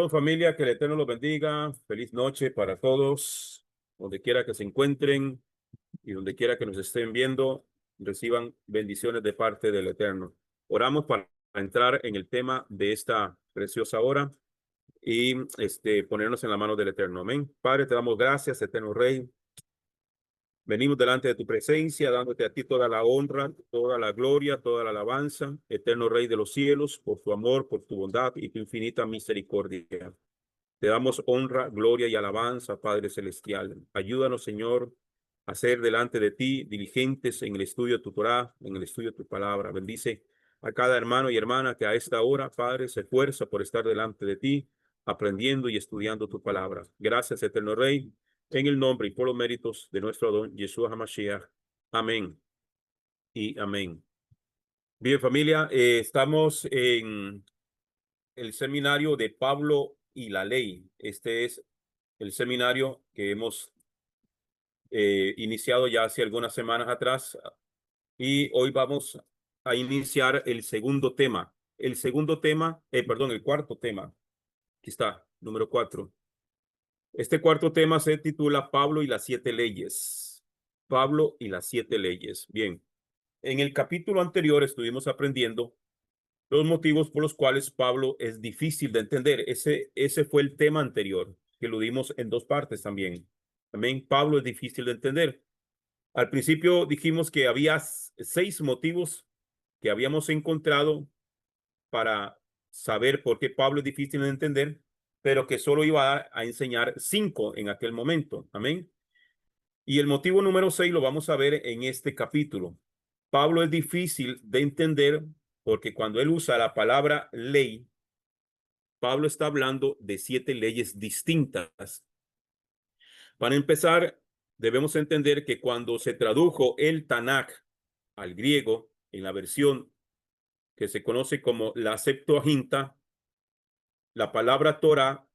Shalom familia, que el Eterno los bendiga. Feliz noche para todos, donde quiera que se encuentren y donde quiera que nos estén viendo, reciban bendiciones de parte del Eterno. Oramos para entrar en el tema de esta preciosa hora y ponernos en la mano del Eterno. Amén. Padre, te damos gracias, Eterno Rey. Venimos delante de tu presencia, dándote a ti toda la honra, toda la gloria, toda la alabanza, Eterno Rey de los cielos, por tu amor, por tu bondad y tu infinita misericordia. Te damos honra, gloria y alabanza, Padre Celestial. Ayúdanos, Señor, a ser delante de ti diligentes en el estudio de tu Torah, en el estudio de tu palabra. Bendice a cada hermano y hermana que a esta hora, Padre, se esfuerza por estar delante de ti, aprendiendo y estudiando tu palabra. Gracias, Eterno Rey, en el nombre y por los méritos de nuestro don Yeshua HaMashiach. Amén y amén. Bien, familia, estamos en el seminario de Pablo y la ley. Este es el seminario que hemos iniciado ya hace algunas semanas atrás y hoy vamos a iniciar el segundo tema. El segundo tema, perdón, el cuarto tema. Aquí está, número 4. Este cuarto tema se titula Pablo y las 7 leyes. Pablo y las 7 leyes. Bien, en el capítulo anterior estuvimos aprendiendo los motivos por los cuales Pablo es difícil de entender. Ese fue el tema anterior, que lo dimos en dos partes también. También Pablo es difícil de entender. Al principio dijimos que había 6 motivos que habíamos encontrado para saber por qué Pablo es difícil de entender, pero que solo iba a enseñar 5 en aquel momento. Amén. Y el motivo número 6 lo vamos a ver en este capítulo. Pablo es difícil de entender porque cuando él usa la palabra ley, Pablo está hablando de 7 leyes distintas. Para empezar, debemos entender que cuando se tradujo el Tanakh al griego, en la versión que se conoce como la Septuaginta, la palabra Torah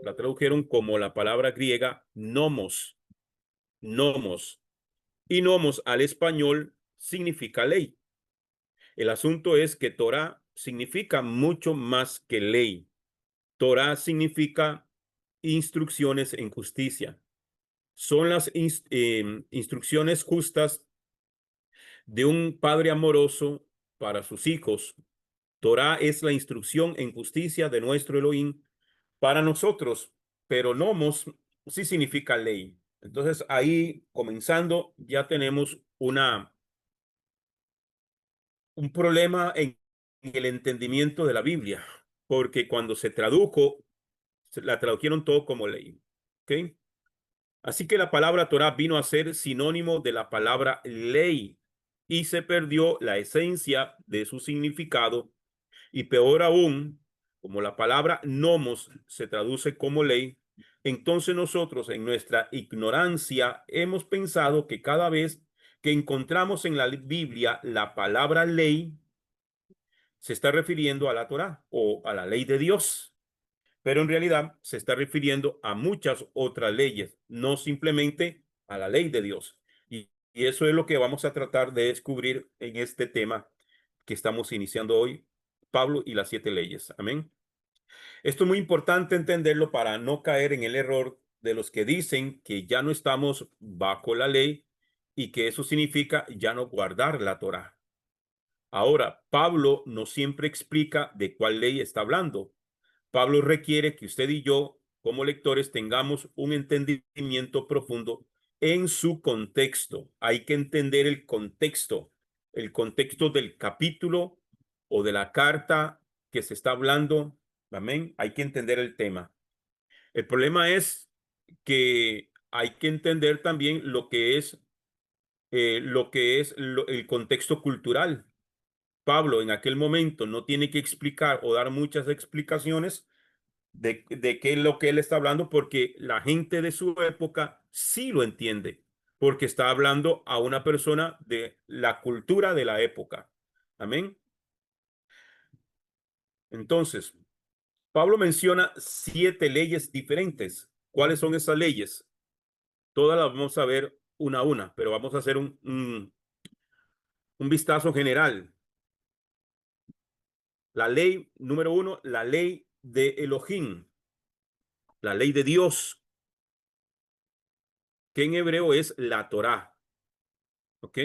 la tradujeron como la palabra griega nomos, nomos. Y nomos al español significa ley. El asunto es que Torah significa mucho más que ley. Torah significa instrucciones en justicia. Son las instrucciones justas de un padre amoroso para sus hijos. Torah es la instrucción en justicia de nuestro Elohim para nosotros, pero nomos sí significa ley. Entonces ahí comenzando ya tenemos un problema en el entendimiento de la Biblia, porque cuando se tradujo, la tradujeron todo como ley. ¿Ok? Así que la palabra Torah vino a ser sinónimo de la palabra ley y se perdió la esencia de su significado. Y peor aún, como la palabra nomos se traduce como ley, entonces nosotros en nuestra ignorancia hemos pensado que cada vez que encontramos en la Biblia la palabra ley, se está refiriendo a la Torá o a la ley de Dios, pero en realidad se está refiriendo a muchas otras leyes, no simplemente a la ley de Dios. Y eso es lo que vamos a tratar de descubrir en este tema que estamos iniciando hoy, Pablo y las 7 leyes. Amén. Esto es muy importante entenderlo para no caer en el error de los que dicen que ya no estamos bajo la ley y que eso significa ya no guardar la Torá. Ahora, Pablo no siempre explica de cuál ley está hablando. Pablo requiere que usted y yo, como lectores, tengamos un entendimiento profundo en su contexto. Hay que entender el contexto del capítulo o de la carta que se está hablando. Amén. Hay que entender el tema. El problema es que hay que entender también el contexto cultural. Pablo en aquel momento no tiene que explicar o dar muchas explicaciones de qué es lo que él está hablando, porque la gente de su época sí lo entiende, porque está hablando a una persona de la cultura de la época. Amén. Entonces, Pablo menciona 7 leyes diferentes. ¿Cuáles son esas leyes? Todas las vamos a ver una a una, pero vamos a hacer un vistazo general. La ley número 1, la ley de Elohim, la ley de Dios, que en hebreo es la Torá. ¿Ok?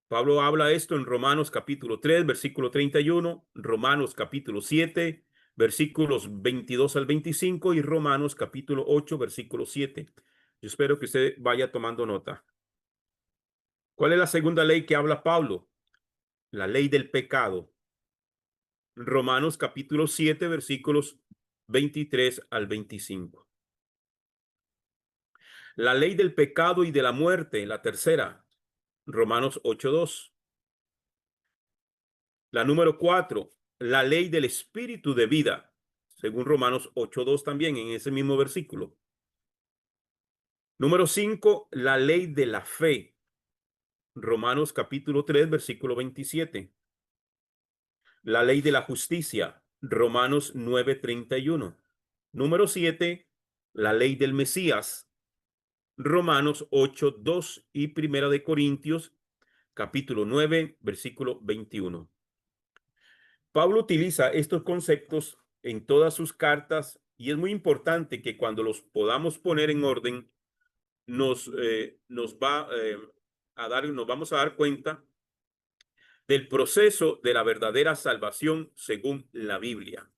Pablo habla esto en Romanos capítulo 3, versículo 31, Romanos capítulo 7, versículos 22 al 25 y Romanos capítulo 8, versículo 7. Yo espero que usted vaya tomando nota. ¿Cuál es la segunda ley que habla Pablo? La ley del pecado. Romanos capítulo 7, versículos 23 al 25. La ley del pecado y de la muerte, la tercera. Romanos 8:2. La número 4, la ley del espíritu de vida, según Romanos 8:2 también en ese mismo versículo. Número 5, la ley de la fe, Romanos capítulo 3, versículo 27. La ley de la justicia, Romanos 9:31. Número 7, la ley del Mesías, Romanos 8:2 y Primera de Corintios capítulo 9, versículo 21. Pablo utiliza estos conceptos en todas sus cartas y es muy importante que cuando los podamos poner en orden, nos va nos vamos a dar cuenta del proceso de la verdadera salvación según la Biblia.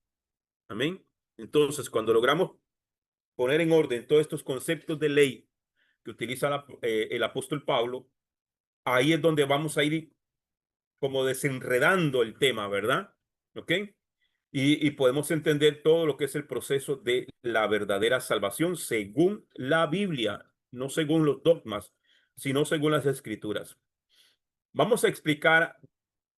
Amén. Entonces, cuando logramos poner en orden todos estos conceptos de ley que utiliza el apóstol Pablo, ahí es donde vamos a ir como desenredando el tema, ¿verdad? ¿Ok? Y podemos entender todo lo que es el proceso de la verdadera salvación según la Biblia, no según los dogmas, sino según las escrituras. Vamos a explicar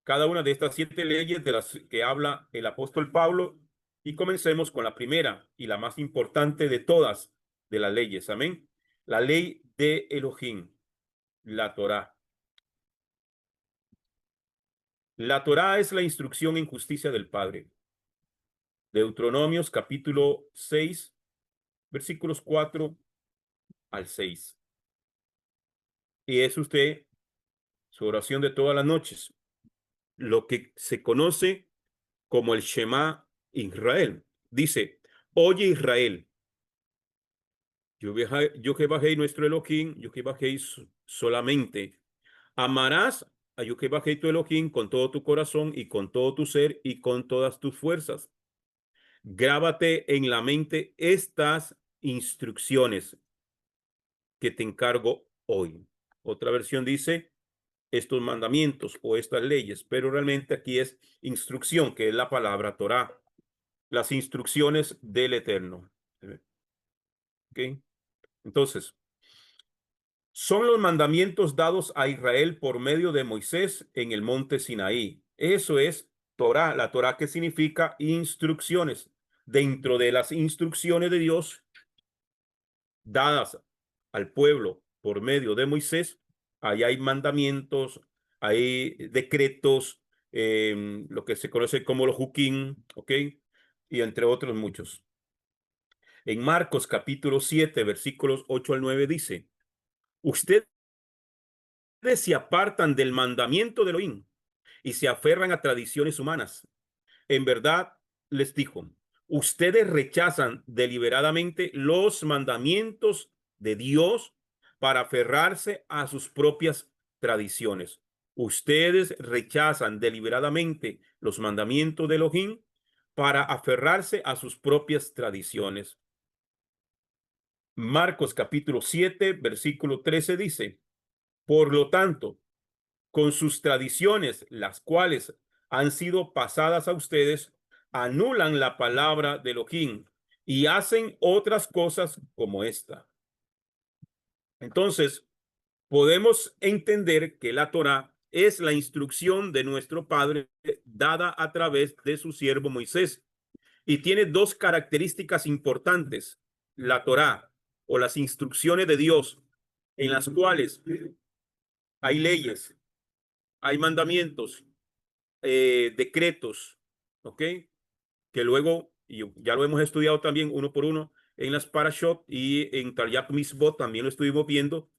cada una de estas 7 leyes de las que habla el apóstol Pablo y comencemos con la primera y la más importante de todas de las leyes. Amén. La ley de Elohim, la Torá. La Torá es la instrucción en justicia del Padre. Deuteronomios capítulo 6, versículos 4 al 6. Y es usted su oración de todas las noches, lo que se conoce como el Shema Israel. Dice, oye Israel, yo que bajé nuestro Elohim, yo que bajé solamente. Amarás a yo que bajé tu Elohim con todo tu corazón y con todo tu ser y con todas tus fuerzas. Grábate en la mente estas instrucciones que te encargo hoy. Otra versión dice estos mandamientos o estas leyes, pero realmente aquí es instrucción, que es la palabra Torah, las instrucciones del Eterno. ¿Ok? Entonces, son los mandamientos dados a Israel por medio de Moisés en el monte Sinaí. Eso es Torah, la Torah que significa instrucciones. Dentro de las instrucciones de Dios dadas al pueblo por medio de Moisés, ahí hay mandamientos, hay decretos, lo que se conoce como los hukim, ¿ok? Y entre otros muchos. En Marcos capítulo 7, versículos 8 al 9 dice, ustedes se apartan del mandamiento de Elohim y se aferran a tradiciones humanas. En verdad, les dijo, ustedes rechazan deliberadamente los mandamientos de Dios para aferrarse a sus propias tradiciones. Ustedes rechazan deliberadamente los mandamientos de Elohim para aferrarse a sus propias tradiciones. Marcos capítulo 7, versículo 13 dice, por lo tanto, con sus tradiciones, las cuales han sido pasadas a ustedes, anulan la palabra de Elohim y hacen otras cosas como esta. Entonces, podemos entender que la Torá es la instrucción de nuestro Padre dada a través de su siervo Moisés y tiene dos características importantes. La Torá o las instrucciones de Dios en las cuales hay leyes, hay mandamientos, decretos, ¿ok? Que luego, y ya lo hemos estudiado también uno por uno en las Parashot y en Taryat Mitzvot también lo estuvimos viendo,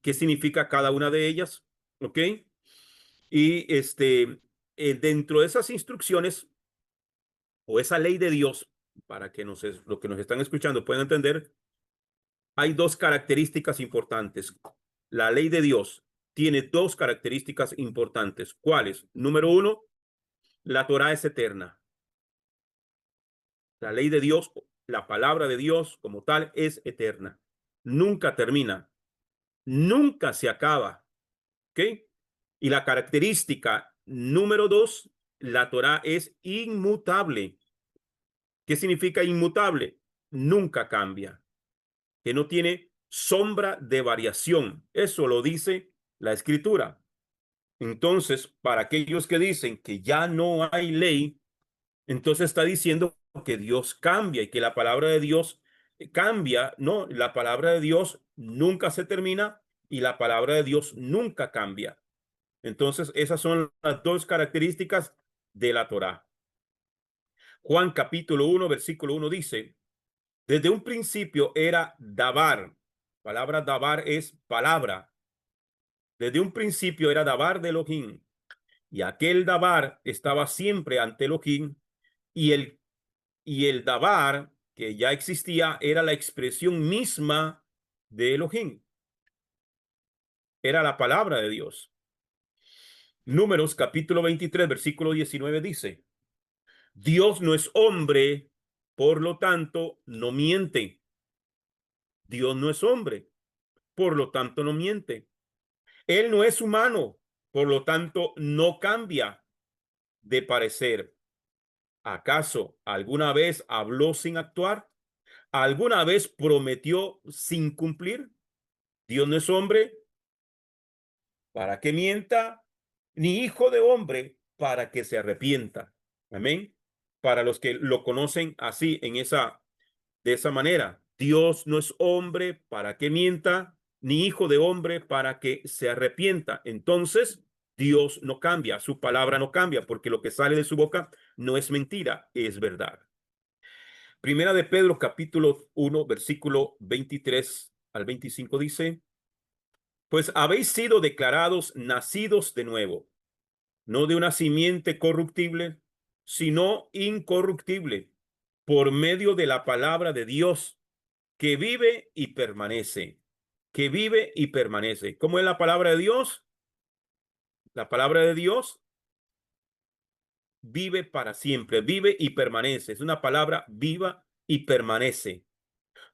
qué significa cada una de ellas, ¿ok? Y dentro de esas instrucciones o esa ley de Dios, para que los que nos están escuchando puedan entender, hay dos características importantes. La ley de Dios tiene dos características importantes. ¿Cuáles? Número uno, la Torá es eterna. La ley de Dios, la palabra de Dios como tal es eterna. Nunca termina, nunca se acaba. ¿Ok? Y la característica número dos, la Torá es inmutable. ¿Qué significa inmutable? Nunca cambia, que no tiene sombra de variación. Eso lo dice la Escritura. Entonces, para aquellos que dicen que ya no hay ley, entonces está diciendo que Dios cambia y que la palabra de Dios cambia. No, la palabra de Dios nunca se termina y la palabra de Dios nunca cambia. Entonces, esas son las dos características de la Torá. Juan capítulo 1, versículo 1 dice, desde un principio era Dabar. Palabra Dabar es palabra. Desde un principio era Dabar de Elohim. Y aquel Dabar estaba siempre ante Elohim. Y el Dabar que ya existía era la expresión misma de Elohim. Era la palabra de Dios. Números capítulo 23, versículo 19 dice, Dios no es hombre, por lo tanto no miente. Dios no es hombre, por lo tanto no miente. Él no es humano, por lo tanto no cambia de parecer. ¿Acaso alguna vez habló sin actuar? ¿Alguna vez prometió sin cumplir? Dios no es hombre para que mienta, ni hijo de hombre para que se arrepienta. Amén. Para los que lo conocen así, de esa manera, Dios no es hombre para que mienta, ni hijo de hombre para que se arrepienta. Entonces, Dios no cambia, su palabra no cambia, porque lo que sale de su boca no es mentira, es verdad. Primera de Pedro, capítulo 1, versículo 23 al 25 dice, pues habéis sido declarados nacidos de nuevo, no de una simiente corruptible, sino incorruptible, por medio de la palabra de Dios, que vive y permanece, que vive y permanece. ¿Cómo es la palabra de Dios? La palabra de Dios vive para siempre, vive y permanece. Es una palabra viva y permanece.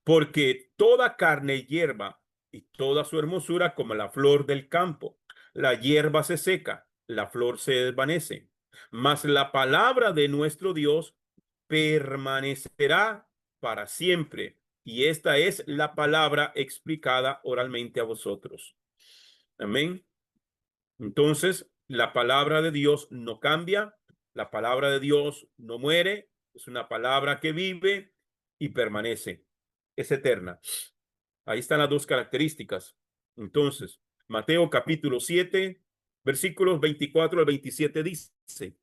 Porque toda carne hierba y toda su hermosura como la flor del campo. La hierba se seca, la flor se desvanece, mas la palabra de nuestro Dios permanecerá para siempre. Y esta es la palabra explicada oralmente a vosotros. Amén. Entonces, la palabra de Dios no cambia, la palabra de Dios no muere, es una palabra que vive y permanece, es eterna. Ahí están las dos características. Entonces, Mateo capítulo 7, versículos 24 al 27 dice,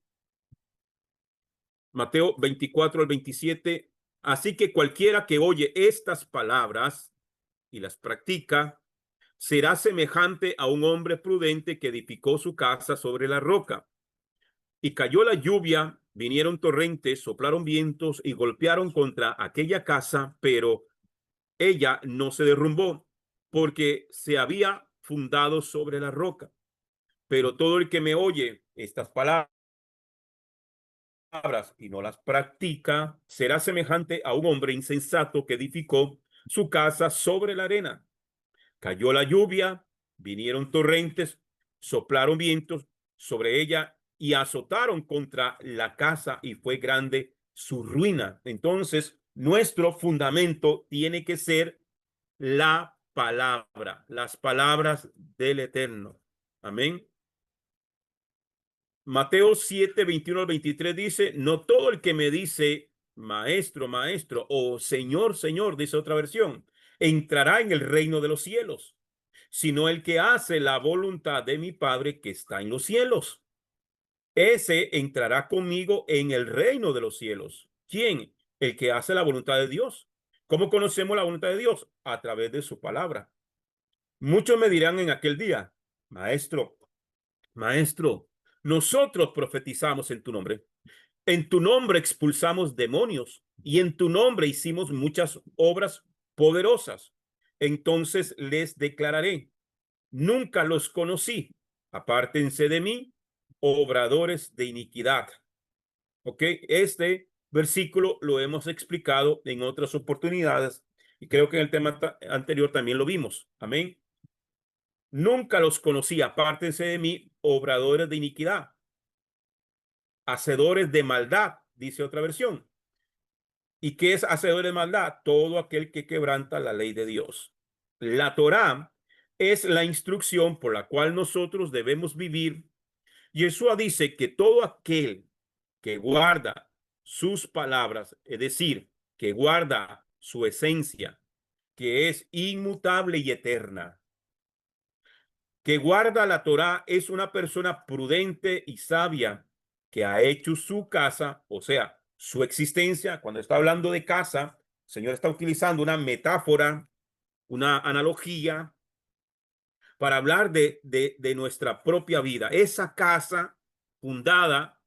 Mateo 24 al 27, así que cualquiera que oye estas palabras y las practica, será semejante a un hombre prudente que edificó su casa sobre la roca. Y cayó la lluvia, vinieron torrentes, soplaron vientos y golpearon contra aquella casa, pero ella no se derrumbó, porque se había fundado sobre la roca. Pero todo el que me oye estas palabras y no las practica, será semejante a un hombre insensato que edificó su casa sobre la arena. Cayó la lluvia, vinieron torrentes, soplaron vientos sobre ella y azotaron contra la casa y fue grande su ruina. Entonces, nuestro fundamento tiene que ser la palabra, las palabras del Eterno. Amén. Mateo 7, 21 al 23 dice, no todo el que me dice, maestro, maestro, o señor, señor, dice otra versión, entrará en el reino de los cielos, sino el que hace la voluntad de mi Padre que está en los cielos. Ese entrará conmigo en el reino de los cielos. ¿Quién? El que hace la voluntad de Dios. ¿Cómo conocemos la voluntad de Dios? A través de su palabra. Muchos me dirán en aquel día, maestro, maestro, nosotros profetizamos en tu nombre En tu nombre expulsamos demonios y en tu nombre hicimos muchas obras poderosas. Entonces les declararé, nunca los conocí. Apártense de mí, obradores de iniquidad. ¿Ok? Este versículo lo hemos explicado en otras oportunidades y creo que en el tema anterior también lo vimos. Amén. Nunca los conocí. Apártense de mí, obradores de iniquidad, hacedores de maldad, dice otra versión. ¿Y qué es hacedor de maldad? Todo aquel que quebranta la ley de Dios. La Torá es la instrucción por la cual nosotros debemos vivir. Yeshua dice que todo aquel que guarda sus palabras, es decir, que guarda su esencia, que es inmutable y eterna, que guarda la Torá, es una persona prudente y sabia que ha hecho su casa, o sea, su existencia. Cuando está hablando de casa, el Señor está utilizando una metáfora, una analogía para hablar de nuestra propia vida. Esa casa fundada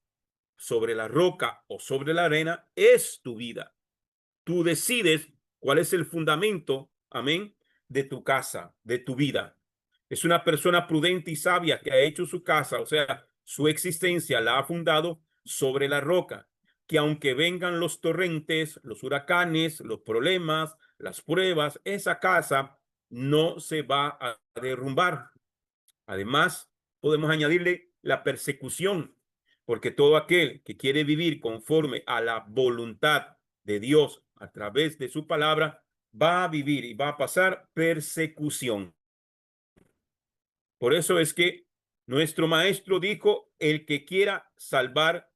sobre la roca o sobre la arena es tu vida. Tú decides cuál es el fundamento, amén, de tu casa, de tu vida. Es una persona prudente y sabia que ha hecho su casa, o sea, su existencia la ha fundado sobre la roca, que aunque vengan los torrentes, los huracanes, los problemas, las pruebas, esa casa no se va a derrumbar. Además, podemos añadirle la persecución, porque todo aquel que quiere vivir conforme a la voluntad de Dios a través de su palabra, va a vivir y va a pasar persecución. Por eso es que nuestro maestro dijo, el que quiera salvar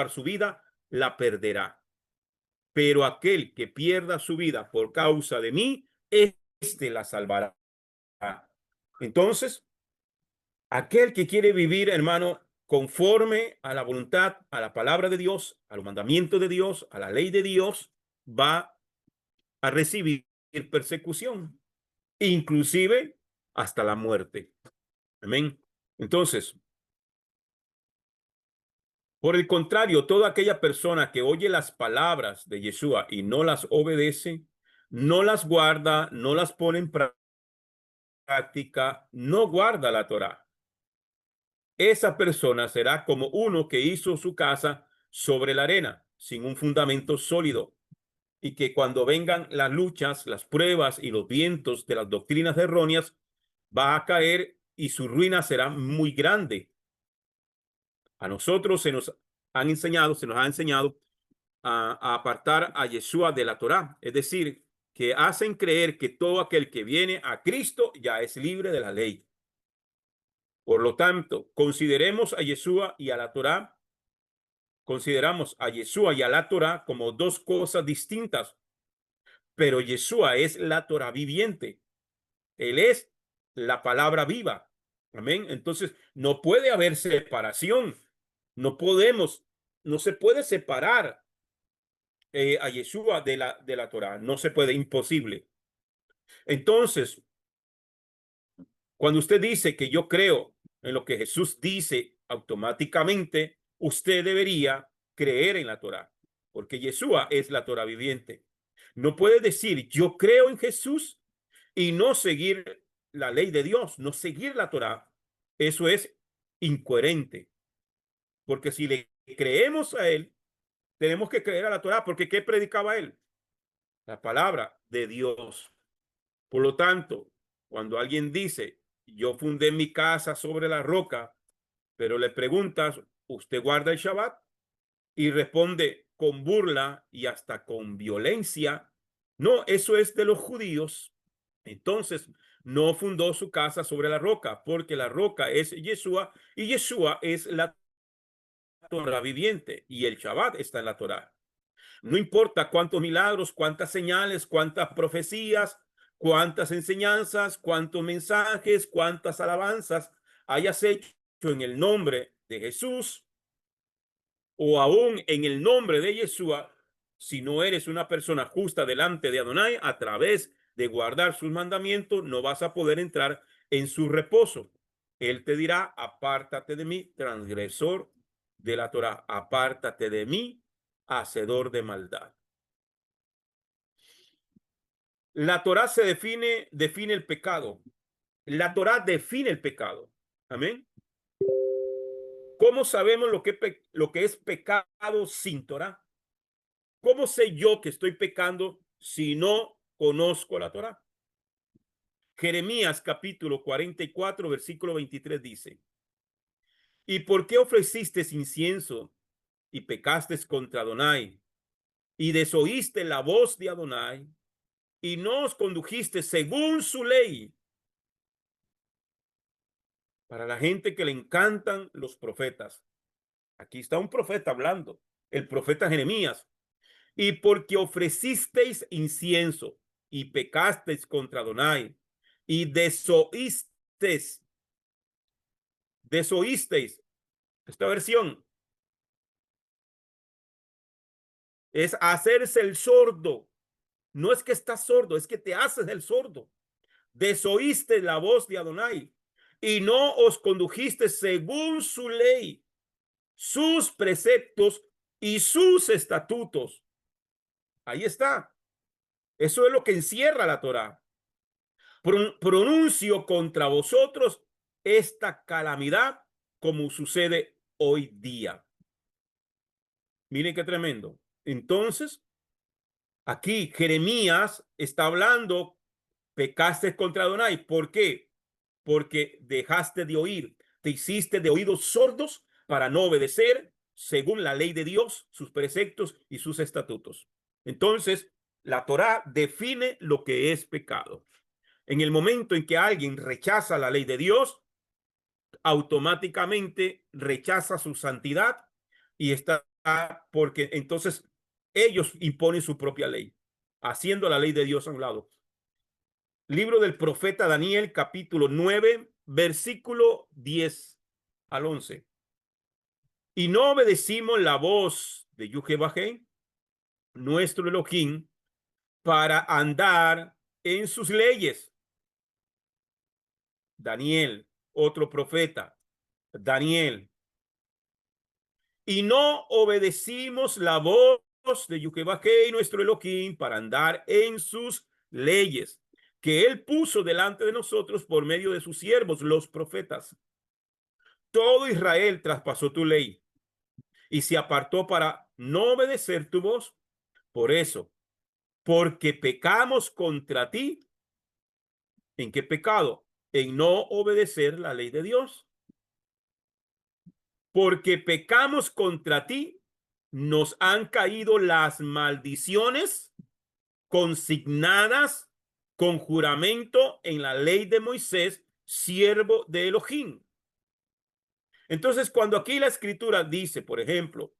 su vida, la perderá. Pero aquel que pierda su vida por causa de mí, este la salvará. Entonces, aquel que quiere vivir, hermano, conforme a la voluntad, a la palabra de Dios, a los mandamientos de Dios, a la ley de Dios, va a recibir persecución, inclusive hasta la muerte. Amén. Entonces, por el contrario, toda aquella persona que oye las palabras de Yeshua y no las obedece, no las guarda, no las pone en práctica, no guarda la Torá. Esa persona será como uno que hizo su casa sobre la arena, sin un fundamento sólido, y que cuando vengan las luchas, las pruebas y los vientos de las doctrinas erróneas, va a caer y su ruina será muy grande. A nosotros se nos ha enseñado a apartar a Yeshua de la Torá, es decir, que hacen creer que todo aquel que viene a Cristo ya es libre de la ley. Por lo tanto, consideramos a Yeshua y a la Torá, consideramos a Yeshua y a la Torá como dos cosas distintas, pero Yeshua es la Torá viviente. Él es la palabra viva. Amén. Entonces, no puede haber separación. No podemos, no se puede separar a Yeshua de la Torá. No se puede, imposible. Entonces, cuando usted dice que yo creo en lo que Jesús dice, automáticamente usted debería creer en la Torá, porque Yeshua es la Torá viviente. No puede decir yo creo en Jesús y no seguir la ley de Dios, no seguir la Torá. Eso es incoherente, porque si le creemos a él, tenemos que creer a la Torá, porque ¿qué predicaba él? La palabra de Dios. Por lo tanto, cuando alguien dice, yo fundé mi casa sobre la roca, pero le preguntas, ¿usted guarda el Shabbat? Y responde con burla y hasta con violencia, no, eso es de los judíos. Entonces, no fundó su casa sobre la roca, porque la roca es Yeshua y Yeshua es la Torah viviente y el Shabbat está en la Torah. No importa cuántos milagros, cuántas señales, cuántas profecías, cuántas enseñanzas, cuántos mensajes, cuántas alabanzas hayas hecho en el nombre de Jesús o aún en el nombre de Yeshua, si no eres una persona justa delante de Adonai, a través de guardar sus mandamientos, no vas a poder entrar en su reposo. Él te dirá, apártate de mí, transgresor de la Torá. Apártate de mí, hacedor de maldad. La Torá define el pecado. La Torá define el pecado. Amén. ¿Cómo sabemos lo que es pecado sin Torá? ¿Cómo sé yo que estoy pecando si no conozco la Torá? Jeremías capítulo 44, versículo 23 dice: ¿Y por qué ofreciste incienso y pecaste contra Adonai y desoíste la voz de Adonai y no os condujiste según su ley? Para la gente que le encantan los profetas. Aquí está un profeta hablando, el profeta Jeremías. Y porque ofrecisteis incienso y pecasteis contra Adonai y desoísteis. Esta versión es hacerse el sordo. No es que estás sordo, es que te haces el sordo. Desoíste la voz de Adonai y no os condujiste según su ley, sus preceptos y sus estatutos. Ahí está. Eso es lo que encierra la Torá. Pronuncio contra vosotros esta calamidad como sucede hoy día. Miren qué tremendo. Entonces, aquí Jeremías está hablando, pecaste contra Adonai. ¿Por qué? Porque dejaste de oír, te hiciste de oídos sordos para no obedecer según la ley de Dios, sus preceptos y sus estatutos. Entonces, la Torá define lo que es pecado. En el momento en que alguien rechaza la ley de Dios, automáticamente rechaza su santidad y está porque entonces ellos imponen su propia ley, haciendo la ley de Dios a un lado. Libro del profeta Daniel, capítulo 9, versículo 10 al 11. Y no obedecimos la voz de Yuhebajé, nuestro Elohim, para andar en sus leyes. Daniel, otro profeta, Daniel. Y no obedecimos la voz de Yuhebajé, nuestro Elohim, para andar en sus leyes, que él puso delante de nosotros por medio de sus siervos, los profetas. Todo Israel traspasó tu ley y se apartó para no obedecer tu voz. Por eso, porque pecamos contra ti. ¿En qué pecado? En no obedecer la ley de Dios. Porque pecamos contra ti, nos han caído las maldiciones consignadas con juramento en la ley de Moisés, siervo de Elohim. Entonces, cuando aquí la escritura dice, por ejemplo,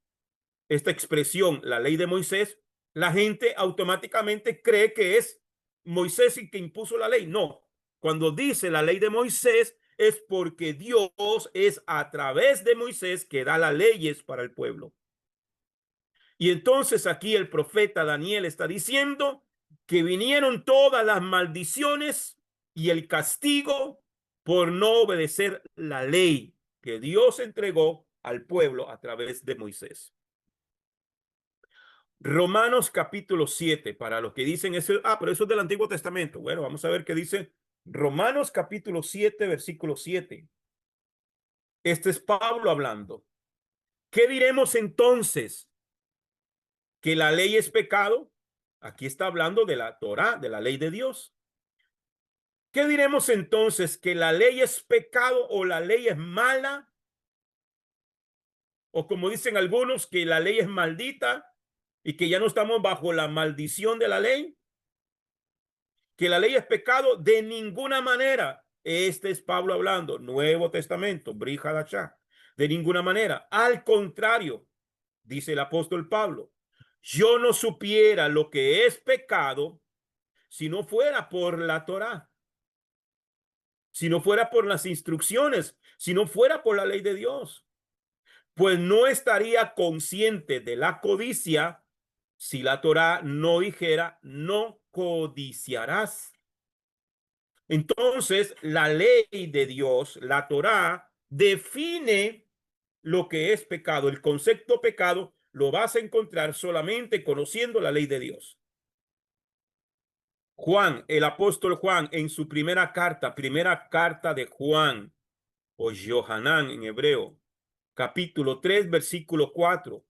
esta expresión, la ley de Moisés, la gente automáticamente cree que es Moisés el que impuso la ley. No, cuando dice la ley de Moisés es porque Dios es a través de Moisés que da las leyes para el pueblo. Y entonces aquí el profeta Daniel está diciendo que vinieron todas las maldiciones y el castigo por no obedecer la ley que Dios entregó al pueblo a través de Moisés. Romanos capítulo 7, para los que dicen eso, pero eso es del Antiguo Testamento. Bueno, vamos a ver qué dice Romanos capítulo 7, versículo 7. Este es Pablo hablando. ¿Qué diremos entonces? ¿Que la ley es pecado? Aquí está hablando de la Torá, de la ley de Dios. ¿Qué diremos entonces? ¿Que la ley es pecado o la ley es mala? O como dicen algunos, que la ley es maldita y que ya no estamos bajo la maldición de la ley. Que la ley es pecado de ninguna manera. Este es Pablo hablando, Nuevo Testamento, Bri Hadashah. De ninguna manera. Al contrario, dice el apóstol Pablo, yo no supiera lo que es pecado si no fuera por la Torá, si no fuera por las instrucciones, si no fuera por la ley de Dios, pues no estaría consciente de la codicia si la Torá no dijera, no codiciarás. Entonces, la ley de Dios, la Torá, define lo que es pecado. El concepto pecado lo vas a encontrar solamente conociendo la ley de Dios. Juan, el apóstol Juan, en su primera carta de Juan, o Yohanan en hebreo, capítulo 3, versículo 4.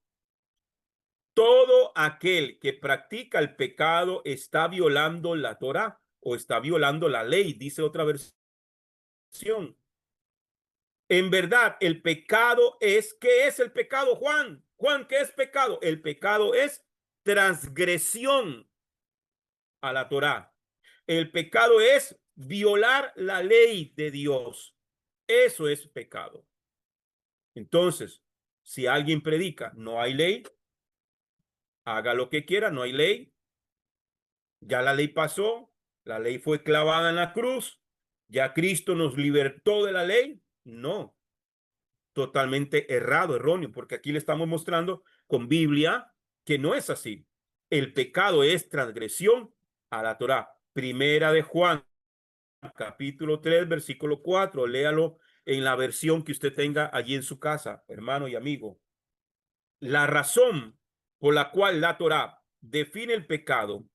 Todo aquel que practica el pecado está violando la Torá o está violando la ley, dice otra versión. En verdad, el pecado es, ¿qué es el pecado, Juan? Juan, ¿qué es pecado? El pecado es transgresión a la Torá. El pecado es violar la ley de Dios. Eso es pecado. Entonces, si alguien predica, no hay ley, haga lo que quiera, no hay ley, ya la ley pasó, la ley fue clavada en la cruz, ya Cristo nos libertó de la ley. No, totalmente errado, erróneo, porque aquí le estamos mostrando con Biblia que no es así. El pecado es transgresión a la Torá. Primera de Juan, capítulo 3, versículo 4. Léalo en la versión que usted tenga allí en su casa, hermano y amigo. La razón por la cual la Torá define el pecado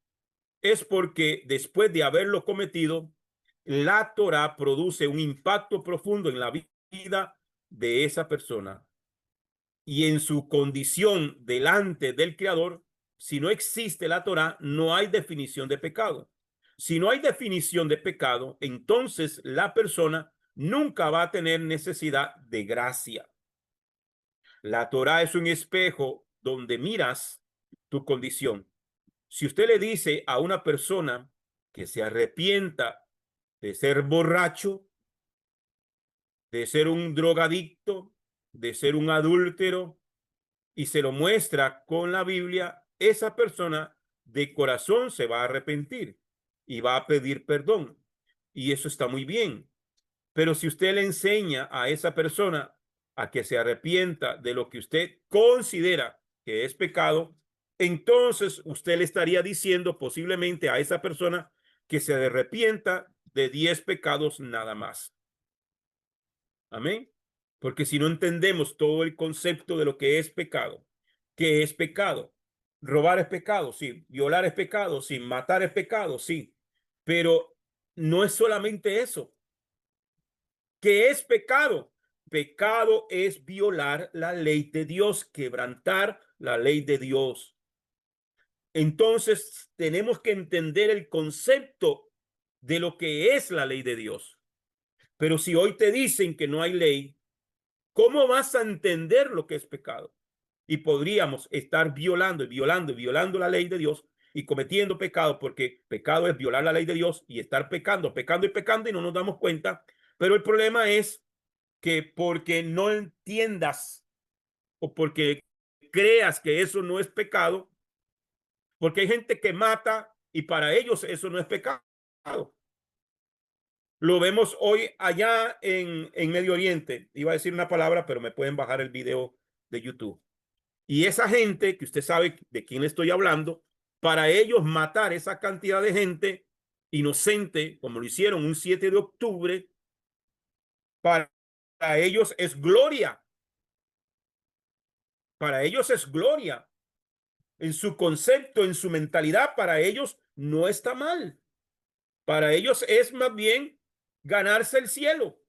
es porque después de haberlo cometido, la Torá produce un impacto profundo en la vida de esa persona y en su condición delante del Creador. Si no existe la Torá, no hay definición de pecado. Si no hay definición de pecado, entonces la persona nunca va a tener necesidad de gracia. La Torá es un espejo donde miras tu condición. Si usted le dice a una persona que se arrepienta de ser borracho, de ser un drogadicto, de ser un adúltero, y se lo muestra con la Biblia, esa persona de corazón se va a arrepentir y va a pedir perdón. Y eso está muy bien. Pero si usted le enseña a esa persona a que se arrepienta de lo que usted considera que es pecado, entonces usted le estaría diciendo posiblemente a esa persona que se arrepienta de 10 pecados nada más. Amén. Porque si no entendemos todo el concepto de lo que es pecado, ¿qué es pecado? Robar es pecado, sí. Violar es pecado, sí. Matar es pecado, sí. Pero no es solamente eso. ¿Qué es pecado? Pecado es violar la ley de Dios, quebrantar la ley de Dios. Entonces tenemos que entender el concepto de lo que es la ley de Dios. Pero si hoy te dicen que no hay ley, ¿cómo vas a entender lo que es pecado? Y podríamos estar violando y violando y violando la ley de Dios y cometiendo pecado, porque pecado es violar la ley de Dios y estar pecando, pecando y pecando y no nos damos cuenta. Pero el problema es que porque no entiendas o porque creas que eso no es pecado, porque hay gente que mata y para ellos eso no es pecado. Lo vemos hoy allá en Medio Oriente. Iba a decir una palabra, pero me pueden bajar el video de YouTube. Y esa gente, que usted sabe de quién estoy hablando, para ellos matar esa cantidad de gente inocente, como lo hicieron un 7 de octubre, para ellos es gloria. Para ellos es gloria. En su concepto, en su mentalidad, para ellos no está mal. Para ellos es más bien ganarse el cielo.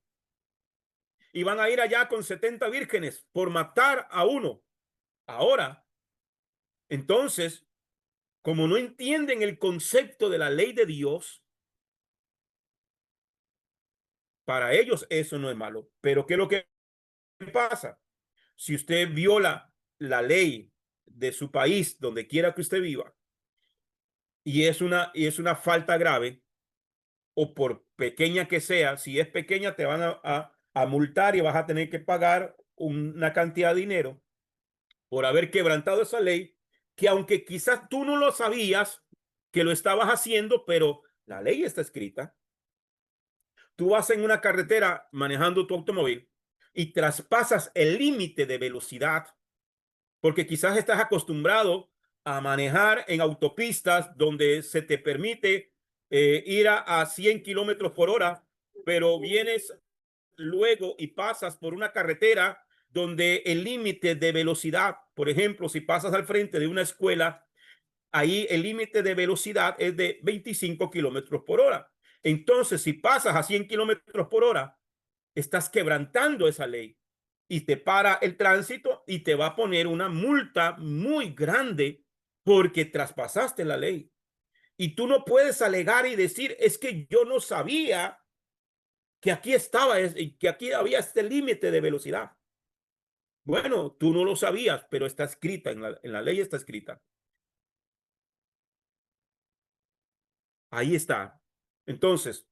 Y van a ir allá con 70 vírgenes por matar a uno. Ahora, entonces, como no entienden el concepto de la ley de Dios, para ellos eso no es malo. Pero ¿qué es lo que pasa? Si usted viola la ley de su país, donde quiera que usted viva, y es una falta grave, o por pequeña que sea, si es pequeña te van a multar y vas a tener que pagar una cantidad de dinero por haber quebrantado esa ley, que aunque quizás tú no lo sabías que lo estabas haciendo, pero la ley está escrita. Tú vas en una carretera manejando tu automóvil y traspasas el límite de velocidad, porque quizás estás acostumbrado a manejar en autopistas donde se te permite ir a 100 kilómetros por hora, pero vienes luego y pasas por una carretera donde el límite de velocidad, por ejemplo, si pasas al frente de una escuela, ahí el límite de velocidad es de 25 kilómetros por hora. Entonces, si pasas a 100 kilómetros por hora, estás quebrantando esa ley y te para el tránsito y te va a poner una multa muy grande porque traspasaste la ley. Y tú no puedes alegar y decir, es que yo no sabía que aquí estaba, que aquí había este límite de velocidad. Bueno, tú no lo sabías, pero está escrita, en la ley está escrita. Ahí está. Entonces,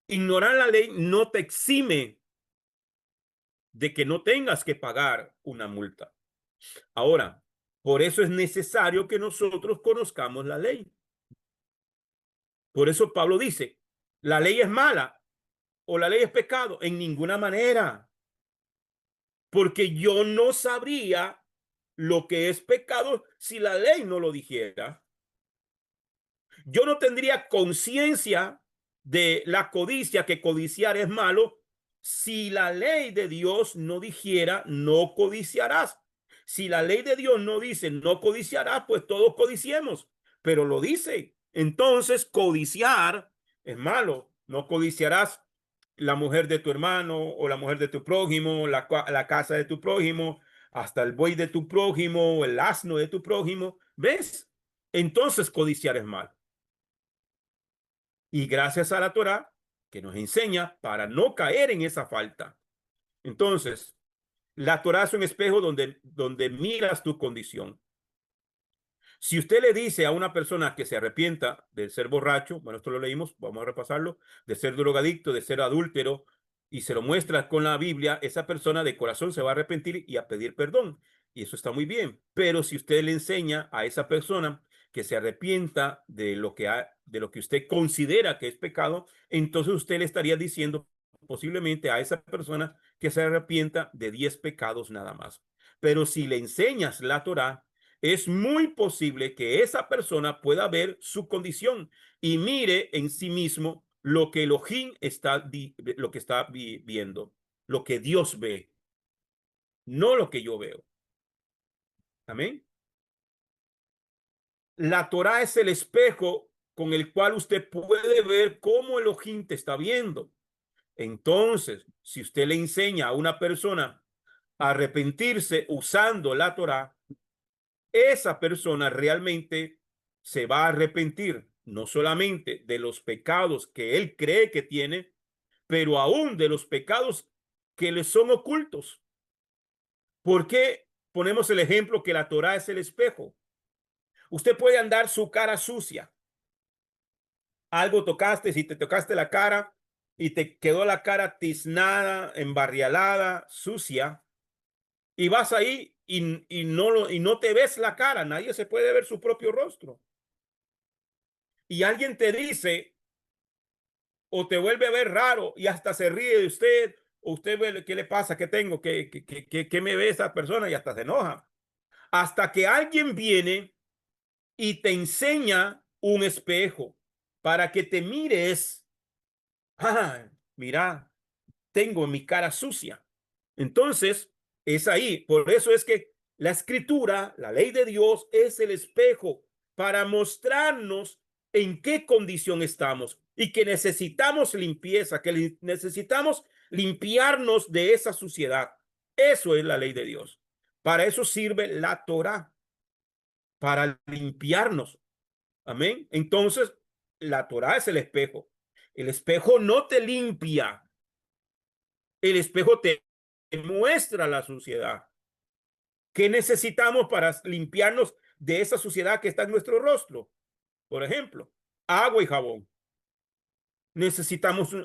ignorar la ley no te exime de que no tengas que pagar una multa. Ahora, por eso es necesario que nosotros conozcamos la ley. Por eso Pablo dice, la ley es mala o la ley es pecado. En ninguna manera. Porque yo no sabría lo que es pecado si la ley no lo dijera. Yo no tendría conciencia de la codicia, que codiciar es malo, si la ley de Dios no dijera no codiciarás. Si la ley de Dios no dice no codiciarás, pues todos codiciemos, pero lo dice. Entonces, codiciar es malo. No codiciarás la mujer de tu hermano o la mujer de tu prójimo, la casa de tu prójimo, hasta el buey de tu prójimo o el asno de tu prójimo. ¿Ves? Entonces, codiciar es malo. Y gracias a la Torá que nos enseña para no caer en esa falta. Entonces, la Torá es un espejo donde miras tu condición. Si usted le dice a una persona que se arrepienta de ser borracho, bueno, esto lo leímos, vamos a repasarlo, de ser drogadicto, de ser adúltero, y se lo muestra con la Biblia, esa persona de corazón se va a arrepentir y a pedir perdón. Y eso está muy bien. Pero si usted le enseña a esa persona que se arrepienta de lo que usted considera que es pecado, entonces usted le estaría diciendo posiblemente a esa persona que se arrepienta de 10 pecados nada más. Pero si le enseñas la Torá, es muy posible que esa persona pueda ver su condición y mire en sí mismo lo que Elohim lo que está viendo, lo que Dios ve, no lo que yo veo. Amén. La Torá es el espejo con el cual usted puede ver cómo Elohim te está viendo. Entonces, si usted le enseña a una persona a arrepentirse usando la Torá, esa persona realmente se va a arrepentir no solamente de los pecados que él cree que tiene, pero aún de los pecados que le son ocultos. ¿Por qué ponemos el ejemplo que la Torá es el espejo? Usted puede andar su cara sucia. Algo tocaste, si te tocaste la cara y te quedó la cara tiznada, embarrialada, sucia, y vas ahí y no te ves la cara, nadie se puede ver su propio rostro. Y alguien te dice o te vuelve a ver raro y hasta se ríe de usted, o usted ve qué le pasa, qué tengo, qué me ve esa persona y hasta se enoja. Hasta que alguien viene y te enseña un espejo para que te mires. Ah, mira, tengo mi cara sucia. Entonces, es ahí. Por eso es que la escritura, la ley de Dios, es el espejo para mostrarnos en qué condición estamos y que necesitamos limpieza, que necesitamos limpiarnos de esa suciedad. Eso es la ley de Dios. Para eso sirve la Torá, para limpiarnos. Amén. Entonces, la Torá es el espejo. El espejo no te limpia. El espejo te muestra la suciedad. ¿Qué necesitamos para limpiarnos de esa suciedad que está en nuestro rostro? Por ejemplo, agua y jabón. Necesitamos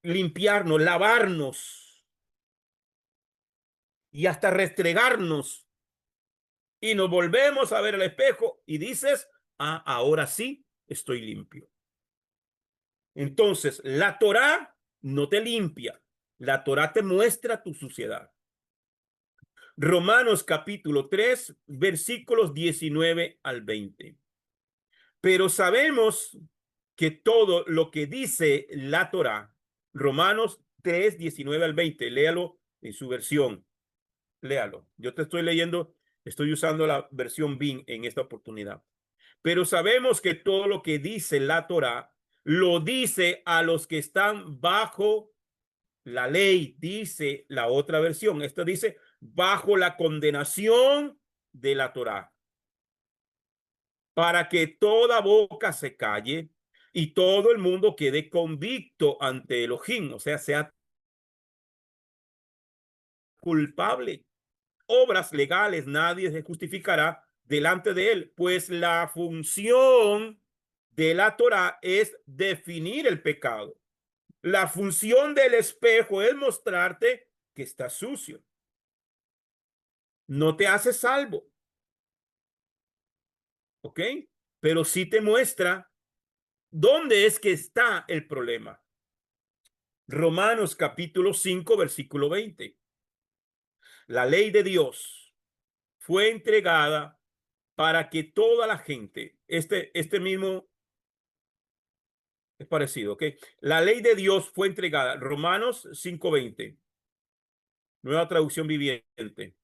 limpiarnos, lavarnos y hasta restregarnos. Y nos volvemos a ver el espejo y dices, ah, ahora sí estoy limpio. Entonces, la Torá no te limpia. La Torá te muestra tu suciedad. Romanos capítulo 3, versículos 19 al 20. Pero sabemos que todo lo que dice la Torá, Romanos 3, 19 al 20, léalo en su versión. léalo. Yo te estoy leyendo, estoy usando la versión BIN en esta oportunidad. Pero sabemos que todo lo que dice la Torá lo dice a los que están bajo la ley, dice la otra versión. Esto dice bajo la condenación de la Torá, para que toda boca se calle y todo el mundo quede convicto ante Elohim, o sea culpable. Obras legales nadie se justificará delante de él, pues la función de la Torá es definir el pecado. La función del espejo es mostrarte que está sucio. No te hace salvo, ¿ok? Pero sí te muestra dónde es que está el problema. Romanos capítulo 5, versículo 20. La ley de Dios fue entregada para que toda la gente, este mismo es parecido, ¿ok? La ley de Dios fue entregada, Romanos 5:20, nueva traducción viviente.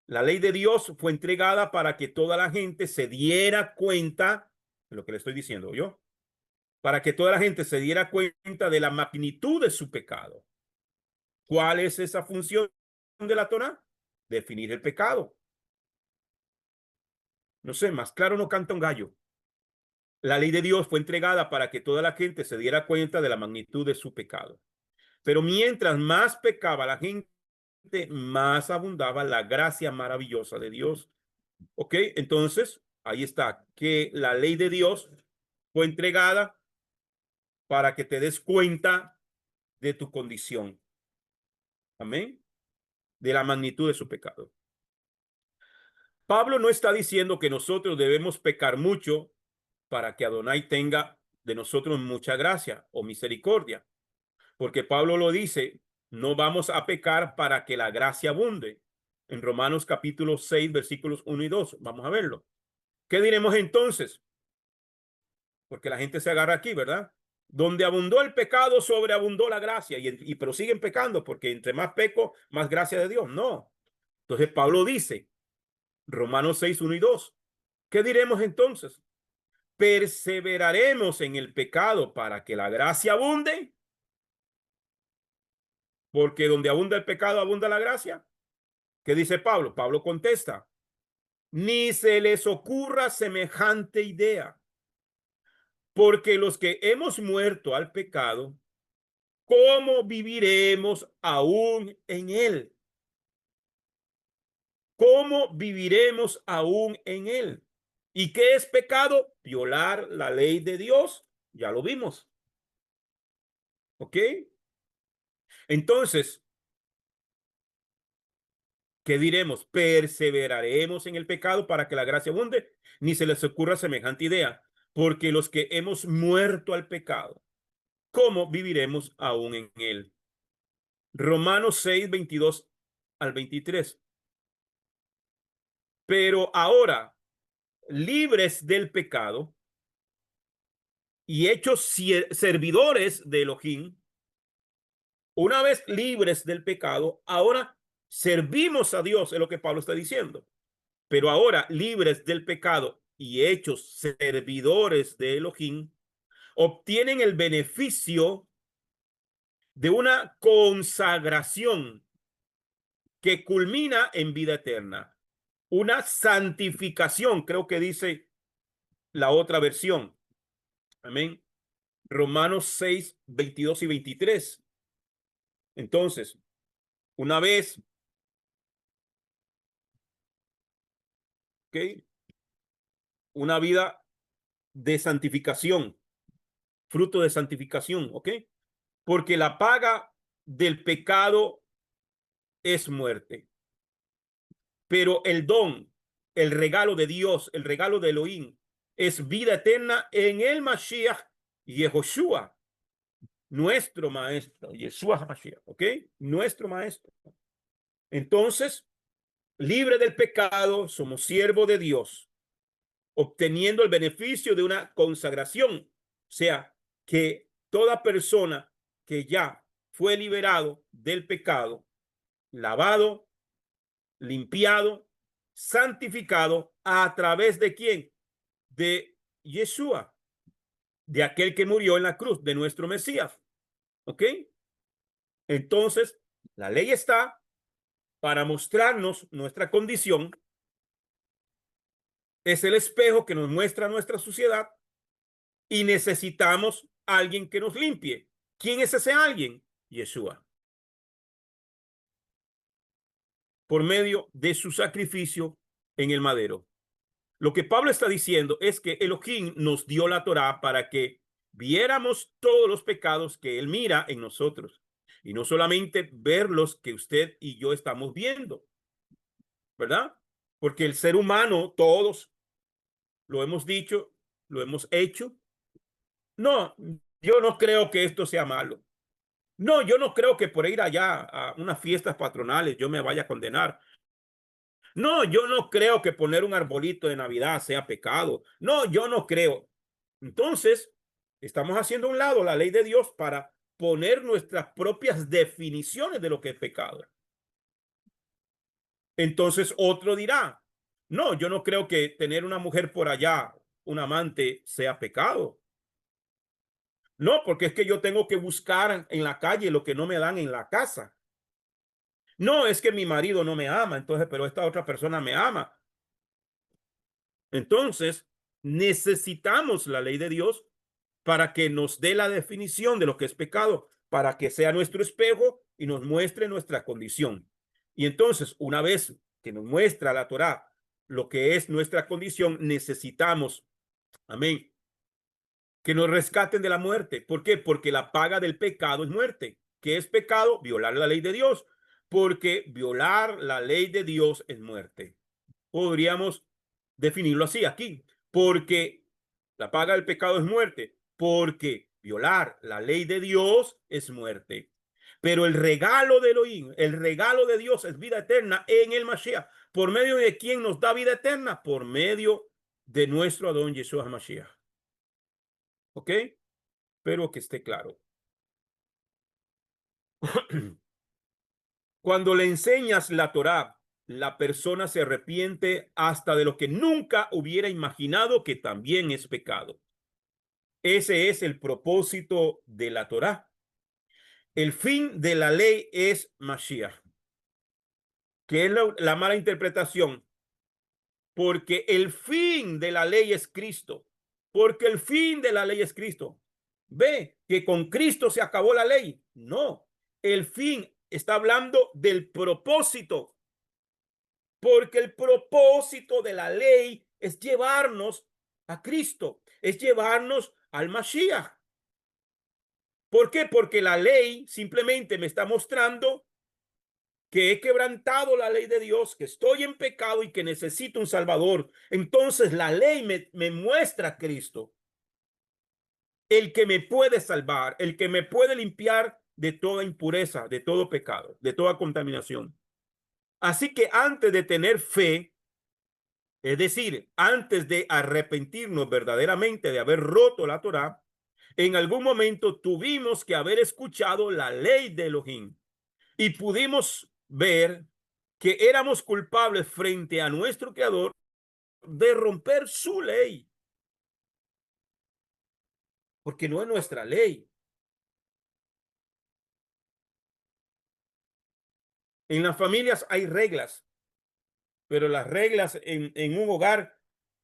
La ley de Dios fue entregada para que toda la gente se diera cuenta de lo que le estoy diciendo yo, para que toda la gente se diera cuenta de la magnitud de su pecado. ¿Cuál es esa función de la Torá? Definir el pecado. No sé, más claro no canta un gallo. La ley de Dios fue entregada para que toda la gente se diera cuenta de la magnitud de su pecado. Pero mientras más pecaba la gente, más abundaba la gracia maravillosa de Dios. ¿Ok? Entonces, ahí está, que la ley de Dios fue entregada para que te des cuenta de tu condición. Amén. De la magnitud de su pecado. Pablo no está diciendo que nosotros debemos pecar mucho para que Adonai tenga de nosotros mucha gracia o misericordia. Porque Pablo lo dice, no vamos a pecar para que la gracia abunde. En Romanos capítulo 6, versículos 1 y 2. Vamos a verlo. ¿Qué diremos entonces? Porque la gente se agarra aquí, ¿verdad? Donde abundó el pecado, sobreabundó la gracia. Pero siguen pecando porque entre más peco, más gracia de Dios. No. Entonces Pablo dice, Romanos 6, 1 y 2. ¿Qué diremos entonces? ¿Perseveraremos en el pecado para que la gracia abunde? Porque donde abunda el pecado, abunda la gracia. ¿Qué dice Pablo? Pablo contesta, ni se les ocurra semejante idea, porque los que hemos muerto al pecado, ¿cómo viviremos aún en él? ¿Cómo viviremos aún en él? ¿Y qué es pecado? Violar la ley de Dios. Ya lo vimos. ¿Ok? Entonces, ¿qué diremos? ¿Perseveraremos en el pecado para que la gracia abunde? Ni se les ocurra semejante idea, porque los que hemos muerto al pecado, ¿cómo viviremos aún en él? Romanos 6, 22 al 23. Pero ahora, libres del pecado y hechos servidores de Elohim, una vez libres del pecado, ahora servimos a Dios, es lo que Pablo está diciendo. Pero ahora, libres del pecado y hechos servidores de Elohim, obtienen el beneficio de una consagración que culmina en vida eterna. Una santificación, creo que dice la otra versión. Amén. Romanos 6, 22 y 23. Entonces, una vez, ¿ok? Una vida de santificación, fruto de santificación, ¿ok? Porque la paga del pecado es muerte. Pero el don, el regalo de Dios, el regalo de Elohim, es vida eterna en el Mashiach Yehoshua, nuestro maestro, Yeshua HaMashiach, ¿ok? Nuestro maestro. Entonces, libre del pecado, somos siervos de Dios, obteniendo el beneficio de una consagración. O sea, que toda persona que ya fue liberado del pecado, lavado limpiado, santificado a través de quién? De Yeshua, de aquel que murió en la cruz, de nuestro Mesías. ¿Ok? Entonces, la ley está para mostrarnos nuestra condición. Es el espejo que nos muestra nuestra sociedad y necesitamos a alguien que nos limpie. ¿Quién es ese alguien? Yeshua. Por medio de su sacrificio en el madero. Lo que Pablo está diciendo es que Elohim nos dio la Torá para que viéramos todos los pecados que él mira en nosotros. Y no solamente ver los que usted y yo estamos viendo, ¿verdad? Porque el ser humano, todos, lo hemos dicho, lo hemos hecho. No, yo no creo que esto sea malo. No, yo no creo que por ir allá a unas fiestas patronales yo me vaya a condenar. No, yo no creo que poner un arbolito de Navidad sea pecado. No, yo no creo. Entonces, estamos haciendo a un lado la ley de Dios para poner nuestras propias definiciones de lo que es pecado. Entonces, otro dirá, no, yo no creo que tener una mujer por allá, un amante, sea pecado. No, porque es que yo tengo que buscar en la calle lo que no me dan en la casa. No, es que mi marido no me ama, entonces, pero esta otra persona me ama. Entonces, necesitamos la ley de Dios para que nos dé la definición de lo que es pecado, para que sea nuestro espejo y nos muestre nuestra condición. Y entonces, una vez que nos muestra la Torá lo que es nuestra condición, necesitamos, amén, que nos rescaten de la muerte. ¿Por qué? Porque la paga del pecado es muerte. ¿Qué es pecado? Violar la ley de Dios. Porque violar la ley de Dios es muerte. Podríamos definirlo así aquí. Porque la paga del pecado es muerte. Porque violar la ley de Dios es muerte. Pero el regalo de Elohim, el regalo de Dios es vida eterna en el Mashiach. ¿Por medio de quién nos da vida eterna? Por medio de nuestro Adón Yeshua Mashiach. ¿Ok? Espero que esté claro. Cuando le enseñas la Torá, la persona se arrepiente hasta de lo que nunca hubiera imaginado que también es pecado. Ese es el propósito de la Torá. El fin de la ley es Mashiach, que es la mala interpretación, porque el fin de la ley es Cristo, porque el fin de la ley es Cristo. Ve que con Cristo se acabó la ley. No, el fin está hablando del propósito, porque el propósito de la ley es llevarnos a Cristo, es llevarnos al Mashiach. ¿Por qué? Porque la ley simplemente me está mostrando que he quebrantado la ley de Dios, que estoy en pecado y que necesito un Salvador. Entonces la ley me muestra a Cristo, el que me puede salvar, el que me puede limpiar de toda impureza, de todo pecado, de toda contaminación. Así que antes de tener fe, es decir, antes de arrepentirnos verdaderamente de haber roto la Torá, en algún momento tuvimos que haber escuchado la ley de Elohim y pudimos ver que éramos culpables frente a nuestro Creador de romper su ley, porque no es nuestra ley. En las familias hay reglas, pero las reglas en un hogar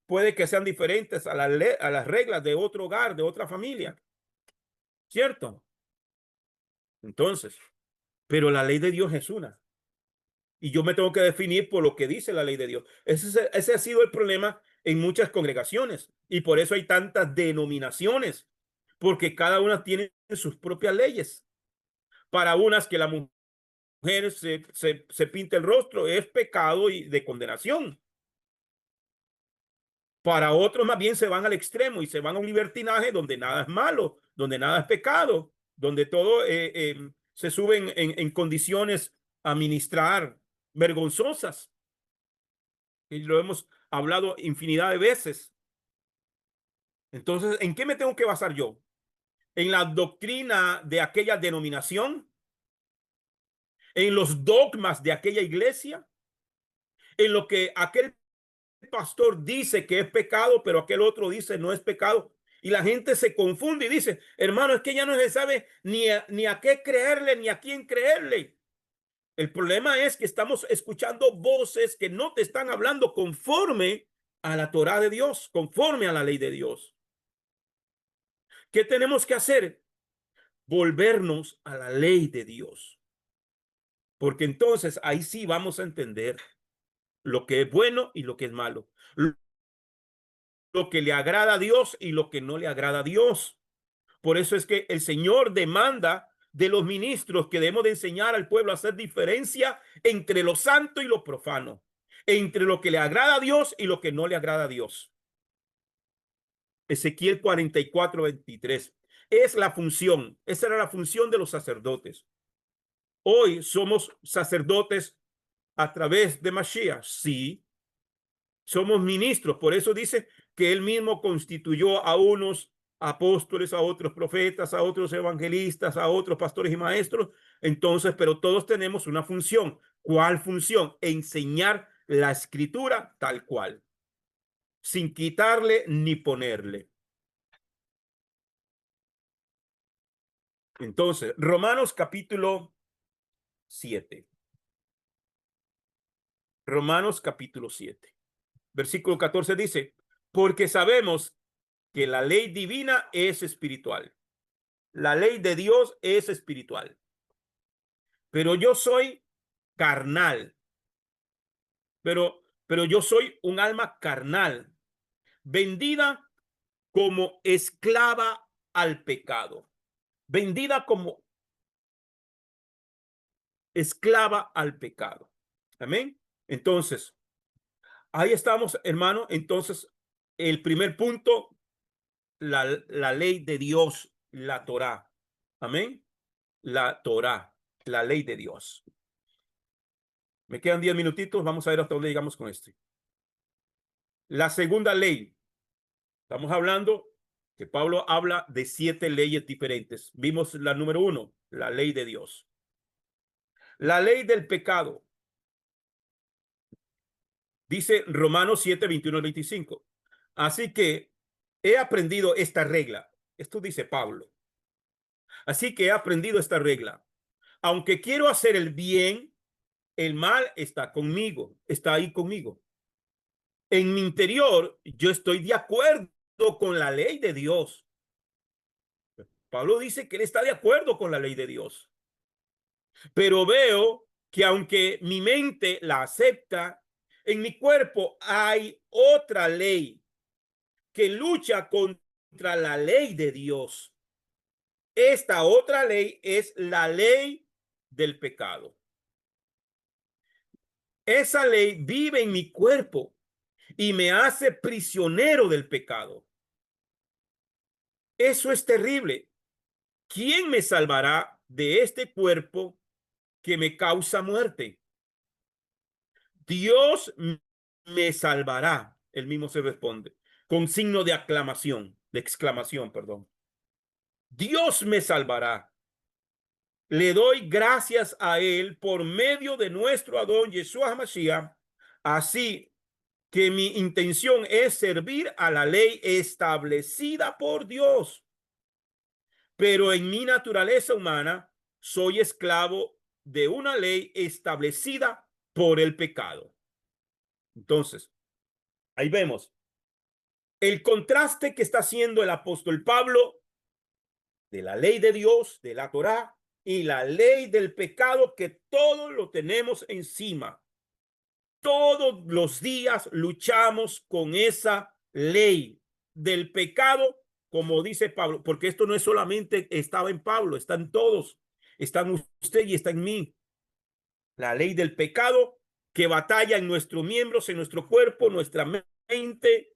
puede que sean diferentes a las reglas de otro hogar, de otra familia, ¿cierto? Entonces, pero la ley de Dios es una. Y yo me tengo que definir por lo que dice la ley de Dios. Ese ha sido el problema en muchas congregaciones. Y por eso hay tantas denominaciones, porque cada una tiene sus propias leyes. Para unas que la mujer se pinta el rostro es pecado y de condenación. Para otros más bien se van al extremo y se van a un libertinaje donde nada es malo, donde nada es pecado, donde todo se suben en condiciones a ministrar vergonzosas. Y lo hemos hablado infinidad de veces. Entonces, ¿en qué me tengo que basar yo? ¿En la doctrina de aquella denominación? ¿En los dogmas de aquella iglesia? en lo que aquel pastor dice que es pecado, pero aquel otro dice no es pecado. Y la gente se confunde y dice, hermano, es que ya no se sabe ni a qué creerle, ni a quién creerle. El problema es que estamos escuchando voces que no te están hablando conforme a la Torá de Dios, conforme a la ley de Dios. ¿Qué tenemos que hacer? Volvernos a la ley de Dios. Porque entonces ahí sí vamos a entender lo que es bueno y lo que es malo. Lo que le agrada a Dios y lo que no le agrada a Dios. Por eso es que el Señor demanda de los ministros que debemos de enseñar al pueblo a hacer diferencia entre lo santo y lo profano, entre lo que le agrada a Dios y lo que no le agrada a Dios. Ezequiel 44:23 es la función, esa era la función de los sacerdotes. Hoy somos sacerdotes a través de Mashiach, sí, somos ministros, por eso dice que él mismo constituyó a unos apóstoles, a otros profetas, a otros evangelistas, a otros pastores y maestros. Entonces, pero todos tenemos una función. ¿Cuál función? Enseñar la escritura tal cual, sin quitarle ni ponerle. Entonces, Romanos capítulo 7. Romanos capítulo 7. Versículo 14 dice, porque sabemos que la ley divina es espiritual. La ley de Dios es espiritual. Pero yo soy carnal. Pero yo soy un alma carnal, vendida como esclava al pecado. Vendida como esclava al pecado. Amén. Entonces, ahí estamos, hermano. Entonces, el primer punto, la ley de Dios, la Torá. Amén. La Torá, la ley de Dios. Me quedan 10 minutitos. Vamos a ver hasta dónde llegamos con este. La segunda ley. Estamos hablando que Pablo habla de 7 leyes diferentes. Vimos la número 1, la ley de Dios. La ley del pecado. Dice Romanos 7, 21 al 25. Así que he aprendido esta regla. Esto dice Pablo. Así que he aprendido esta regla. Aunque quiero hacer el bien, el mal está conmigo, está ahí conmigo. En mi interior, yo estoy de acuerdo con la ley de Dios. Pablo dice que él está de acuerdo con la ley de Dios. Pero veo que aunque mi mente la acepta, en mi cuerpo hay otra ley que lucha contra la ley de Dios. Esta otra ley es la ley del pecado. Esa ley vive en mi cuerpo y me hace prisionero del pecado. Eso es terrible. ¿Quién me salvará de este cuerpo que me causa muerte? Dios me salvará. Él mismo se responde con signo de aclamación, de exclamación, perdón. Dios me salvará. Le doy gracias a él por medio de nuestro Adón Yeshua HaMashiach. Así que mi intención es servir a la ley establecida por Dios. Pero en mi naturaleza humana soy esclavo de una ley establecida por el pecado. Entonces, ahí vemos el contraste que está haciendo el apóstol Pablo de la ley de Dios, de la Torá, y la ley del pecado que todos lo tenemos encima. Todos los días luchamos con esa ley del pecado, como dice Pablo, porque esto no es solamente estaba en Pablo, están todos, están usted y está en mí. La ley del pecado que batalla en nuestros miembros, en nuestro cuerpo, nuestra mente.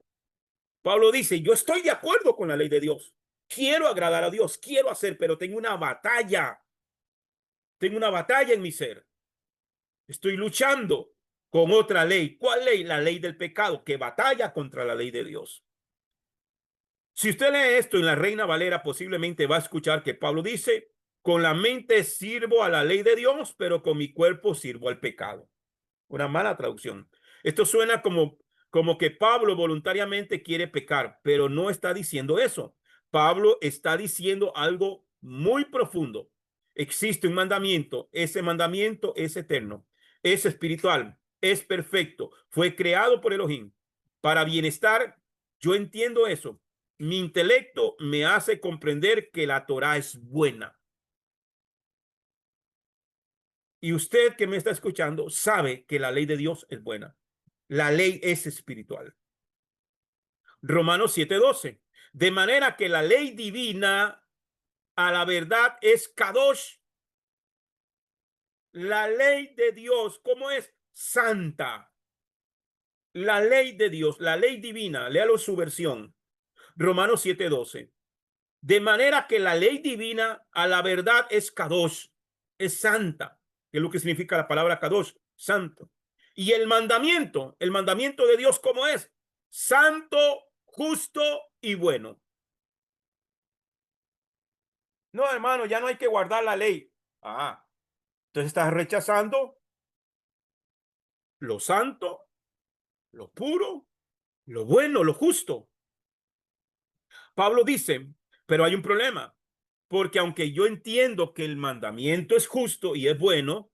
Pablo dice, yo estoy de acuerdo con la ley de Dios. Quiero agradar a Dios, quiero hacer, pero tengo una batalla. Tengo una batalla en mi ser. Estoy luchando con otra ley. ¿Cuál ley? La ley del pecado, que batalla contra la ley de Dios. Si usted lee esto en la Reina Valera, posiblemente va a escuchar que Pablo dice, con la mente sirvo a la ley de Dios, pero con mi cuerpo sirvo al pecado. Una mala traducción. Esto suena como que Pablo voluntariamente quiere pecar, pero no está diciendo eso. Pablo está diciendo algo muy profundo. Existe un mandamiento, ese mandamiento es eterno, es espiritual, es perfecto, fue creado por Elohim para bienestar. Yo entiendo eso. Mi intelecto me hace comprender que la Torá es buena. Y usted que me está escuchando sabe que la ley de Dios es buena. La ley es espiritual. Romanos 7:12. De manera que la ley divina a la verdad es kadosh. La ley de Dios, ¿cómo es? Santa. La ley de Dios, la ley divina, léalo su versión. Romanos 7:12. De manera que la ley divina a la verdad es kadosh, es santa, que es lo que significa la palabra kadosh, santo. Y el mandamiento de Dios, ¿cómo es? Santo, justo y bueno. No, hermano, ya no hay que guardar la ley. Ah, entonces estás rechazando lo santo, lo puro, lo bueno, lo justo. Pablo dice, pero hay un problema, porque aunque yo entiendo que el mandamiento es justo y es bueno,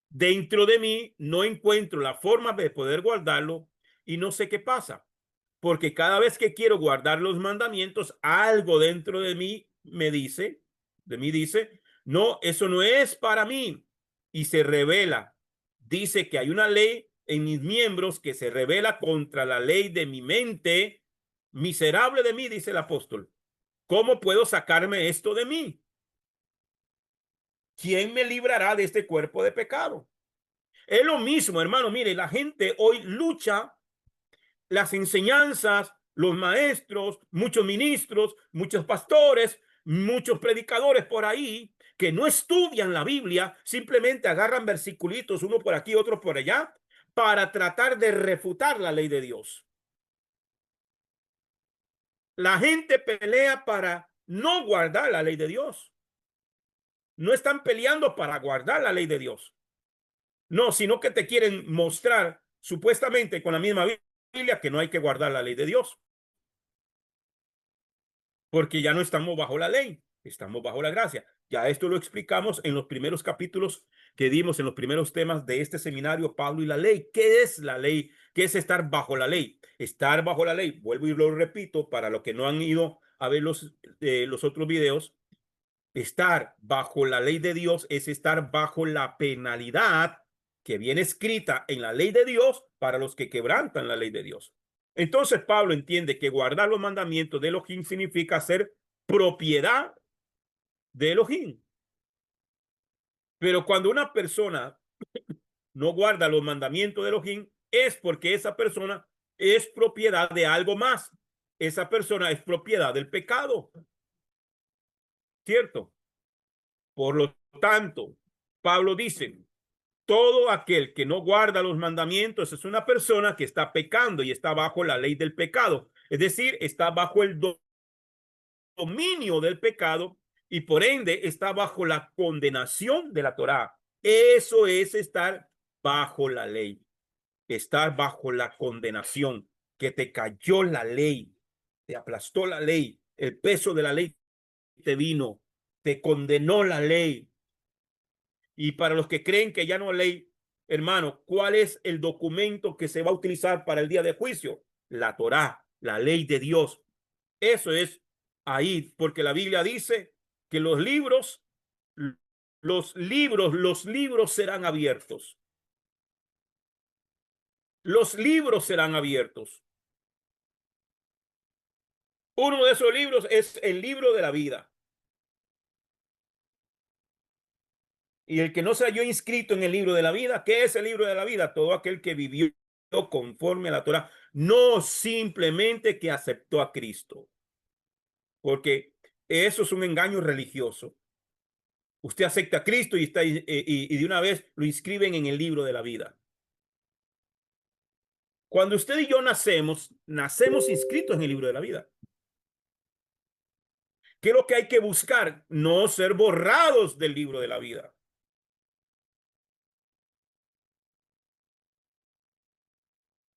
dentro de mí no encuentro la forma de poder guardarlo y no sé qué pasa, porque cada vez que quiero guardar los mandamientos, algo dentro de mí dice, no, eso no es para mí y se revela. Dice que hay una ley en mis miembros que se revela contra la ley de mi mente. Miserable de mí, dice el apóstol. ¿Cómo puedo sacarme esto de mí? ¿Quién me librará de este cuerpo de pecado? Es lo mismo, hermano. Mire, la gente hoy lucha las enseñanzas, los maestros, muchos ministros, muchos pastores, muchos predicadores por ahí que no estudian la Biblia, simplemente agarran versiculitos, uno por aquí, otro por allá, para tratar de refutar la ley de Dios. La gente pelea para no guardar la ley de Dios. No están peleando para guardar la ley de Dios. No, sino que te quieren mostrar supuestamente con la misma Biblia que no hay que guardar la ley de Dios, porque ya no estamos bajo la ley, estamos bajo la gracia. Ya esto lo explicamos en los primeros capítulos que dimos, en los primeros temas de este seminario, Pablo y la ley. ¿Qué es la ley? ¿Qué es estar bajo la ley? Estar bajo la ley, vuelvo y lo repito, para los que no han ido a ver los otros videos, estar bajo la ley de Dios es estar bajo la penalidad que viene escrita en la ley de Dios para los que quebrantan la ley de Dios. Entonces Pablo entiende que guardar los mandamientos de Elohim significa ser propiedad de Elohim. Pero cuando una persona no guarda los mandamientos de Elohim, es porque esa persona es propiedad de algo más. Esa persona es propiedad del pecado, ¿cierto? Por lo tanto, Pablo dice, todo aquel que no guarda los mandamientos es una persona que está pecando y está bajo la ley del pecado. Es decir, está bajo el dominio del pecado y por ende está bajo la condenación de la Torá. Eso es estar bajo la ley, estar bajo la condenación, que te cayó la ley, te aplastó la ley, el peso de la ley te vino, te condenó la ley. Y para los que creen que ya no hay ley, hermano, ¿cuál es el documento que se va a utilizar para el día de juicio? La Torá, la ley de Dios. Eso es ahí, porque la Biblia dice que los libros serán abiertos. Los libros serán abiertos. Uno de esos libros es el libro de la vida. Y el que no se halló inscrito en el libro de la vida, ¿qué es el libro de la vida? Todo aquel que vivió conforme a la Torá, no simplemente que aceptó a Cristo, porque eso es un engaño religioso. Usted acepta a Cristo y de una vez lo inscriben en el libro de la vida. Cuando usted y yo nacemos inscritos en el libro de la vida. ¿Qué es lo que hay que buscar? No ser borrados del libro de la vida.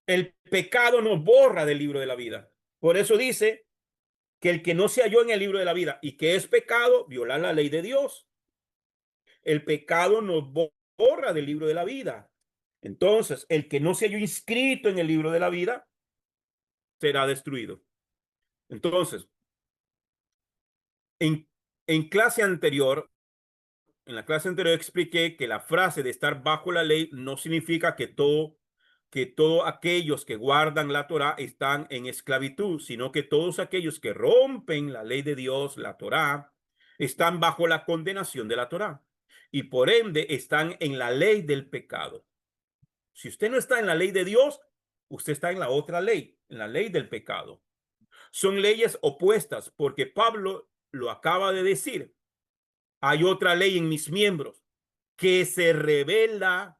El pecado nos borra del libro de la vida. Por eso dice que el que no se halló en el libro de la vida y que es pecado, violar la ley de Dios. El pecado nos borra del libro de la vida. Entonces, el que no se halló inscrito en el libro de la vida será destruido. Entonces, en, en clase anterior, en la clase anterior expliqué que la frase de estar bajo la ley no significa que todos aquellos que guardan la Torá están en esclavitud, sino que todos aquellos que rompen la ley de Dios, la Torá, están bajo la condenación de la Torá y por ende están en la ley del pecado. Si usted no está en la ley de Dios, usted está en la otra ley, en la ley del pecado. Son leyes opuestas porque Pablo lo acaba de decir. Hay otra ley en mis miembros que se revela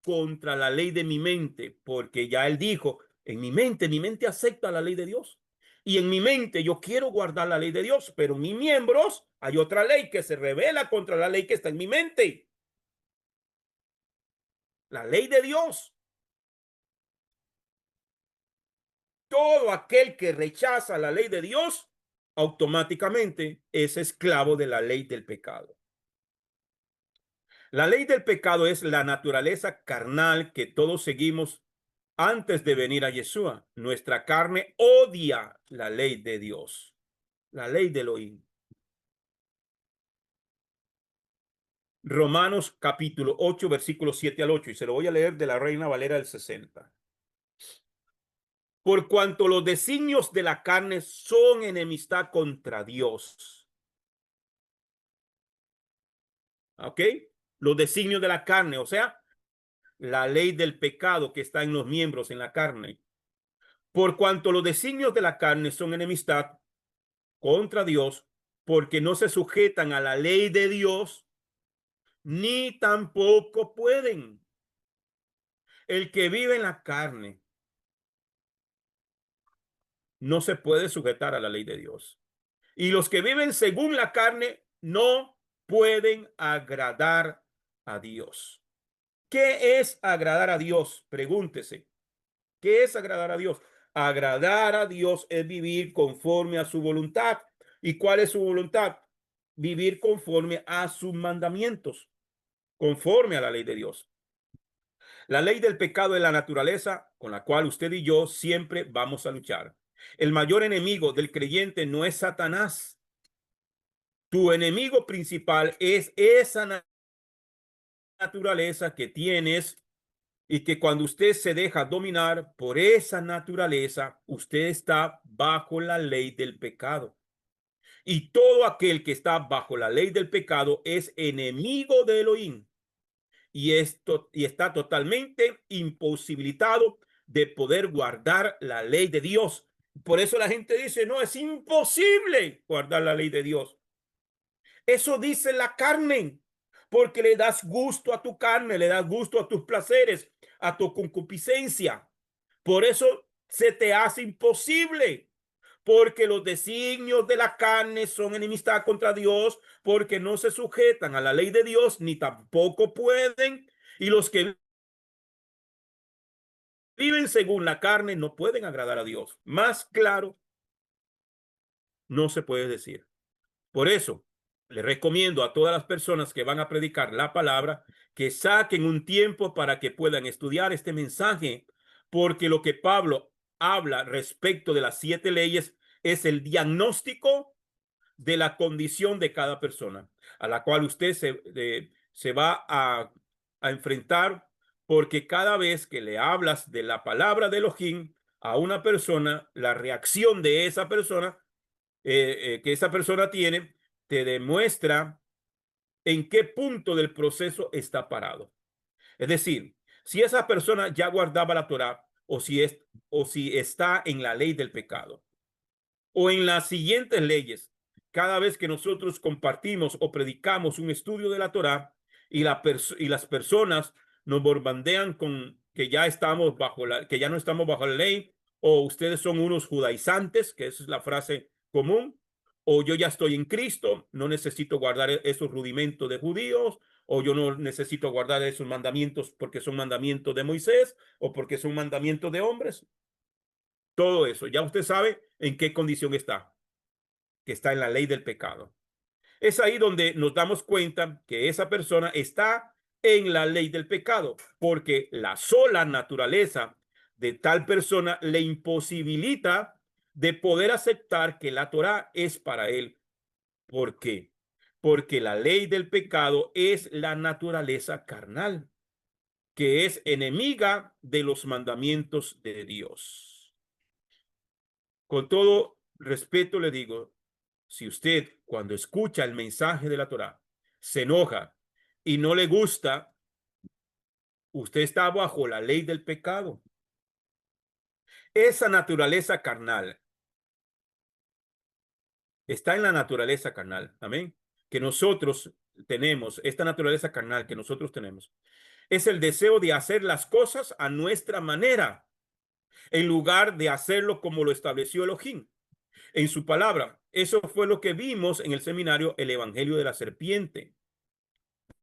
contra la ley de mi mente, porque ya él dijo, en mi mente acepta la ley de Dios. Y en mi mente yo quiero guardar la ley de Dios, pero en mis miembros hay otra ley que se revela contra la ley que está en mi mente. La ley de Dios. Todo aquel que rechaza la ley de Dios automáticamente es esclavo de la ley del pecado. La ley del pecado es la naturaleza carnal que todos seguimos antes de venir a Yeshua. Nuestra carne odia la ley de Dios, la ley de Elohim. Romanos capítulo 8, versículos 7 al 8, y se lo voy a leer de la Reina Valera del 60. Por cuanto los designios de la carne son enemistad contra Dios. ¿Ok? Los designios de la carne, o sea, la ley del pecado que está en los miembros, en la carne. Por cuanto los designios de la carne son enemistad contra Dios, porque no se sujetan a la ley de Dios, ni tampoco pueden. El que vive en la carne no se puede sujetar a la ley de Dios. Y los que viven según la carne no pueden agradar a Dios. ¿Qué es agradar a Dios? Pregúntese. ¿Qué es agradar a Dios? Agradar a Dios es vivir conforme a su voluntad. ¿Y cuál es su voluntad? Vivir conforme a sus mandamientos, conforme a la ley de Dios. La ley del pecado es la naturaleza con la cual usted y yo siempre vamos a luchar. El mayor enemigo del creyente no es Satanás. Tu enemigo principal es esa naturaleza que tienes y que cuando usted se deja dominar por esa naturaleza, usted está bajo la ley del pecado. Y todo aquel que está bajo la ley del pecado es enemigo de Elohim. Y está totalmente imposibilitado de poder guardar la ley de Dios. Por eso la gente dice, no, es imposible guardar la ley de Dios. Eso dice la carne, porque le das gusto a tu carne, le das gusto a tus placeres, a tu concupiscencia. Por eso se te hace imposible, porque los designios de la carne son enemistad contra Dios, porque no se sujetan a la ley de Dios, ni tampoco pueden, y los que viven según la carne no pueden agradar a Dios. Más claro, no se puede decir. Por eso, le recomiendo a todas las personas que van a predicar la palabra que saquen un tiempo para que puedan estudiar este mensaje, porque lo que Pablo habla respecto de las 7 leyes es el diagnóstico de la condición de cada persona a la cual usted se va a enfrentar, porque cada vez que le hablas de la palabra de Elohim a una persona, la reacción de esa persona que esa persona tiene, te demuestra en qué punto del proceso está parado. Es decir, si esa persona ya guardaba la Torá o si está en la ley del pecado o en las siguientes leyes, cada vez que nosotros compartimos o predicamos un estudio de la Torá y las personas nos bombardean con que ya estamos que ya no estamos bajo la ley, o ustedes son unos judaizantes, que esa es la frase común, o yo ya estoy en Cristo, no necesito guardar esos rudimentos de judíos, o yo no necesito guardar esos mandamientos porque son mandamientos de Moisés o porque son mandamientos de hombres. Todo eso, ya usted sabe en qué condición está, que está en la ley del pecado. Es ahí donde nos damos cuenta que esa persona está en la ley del pecado, porque la sola naturaleza de tal persona le imposibilita de poder aceptar que la Torá es para él. ¿Por qué? Porque la ley del pecado es la naturaleza carnal, que es enemiga de los mandamientos de Dios. Con todo respeto le digo, si usted cuando escucha el mensaje de la Torá se enoja y no le gusta, usted está bajo la ley del pecado. Esa naturaleza carnal está en la naturaleza carnal. Amén. Que nosotros tenemos, esta naturaleza carnal que nosotros tenemos, es el deseo de hacer las cosas a nuestra manera, en lugar de hacerlo como lo estableció Elohim en su palabra. Eso fue lo que vimos en el seminario El Evangelio de la Serpiente,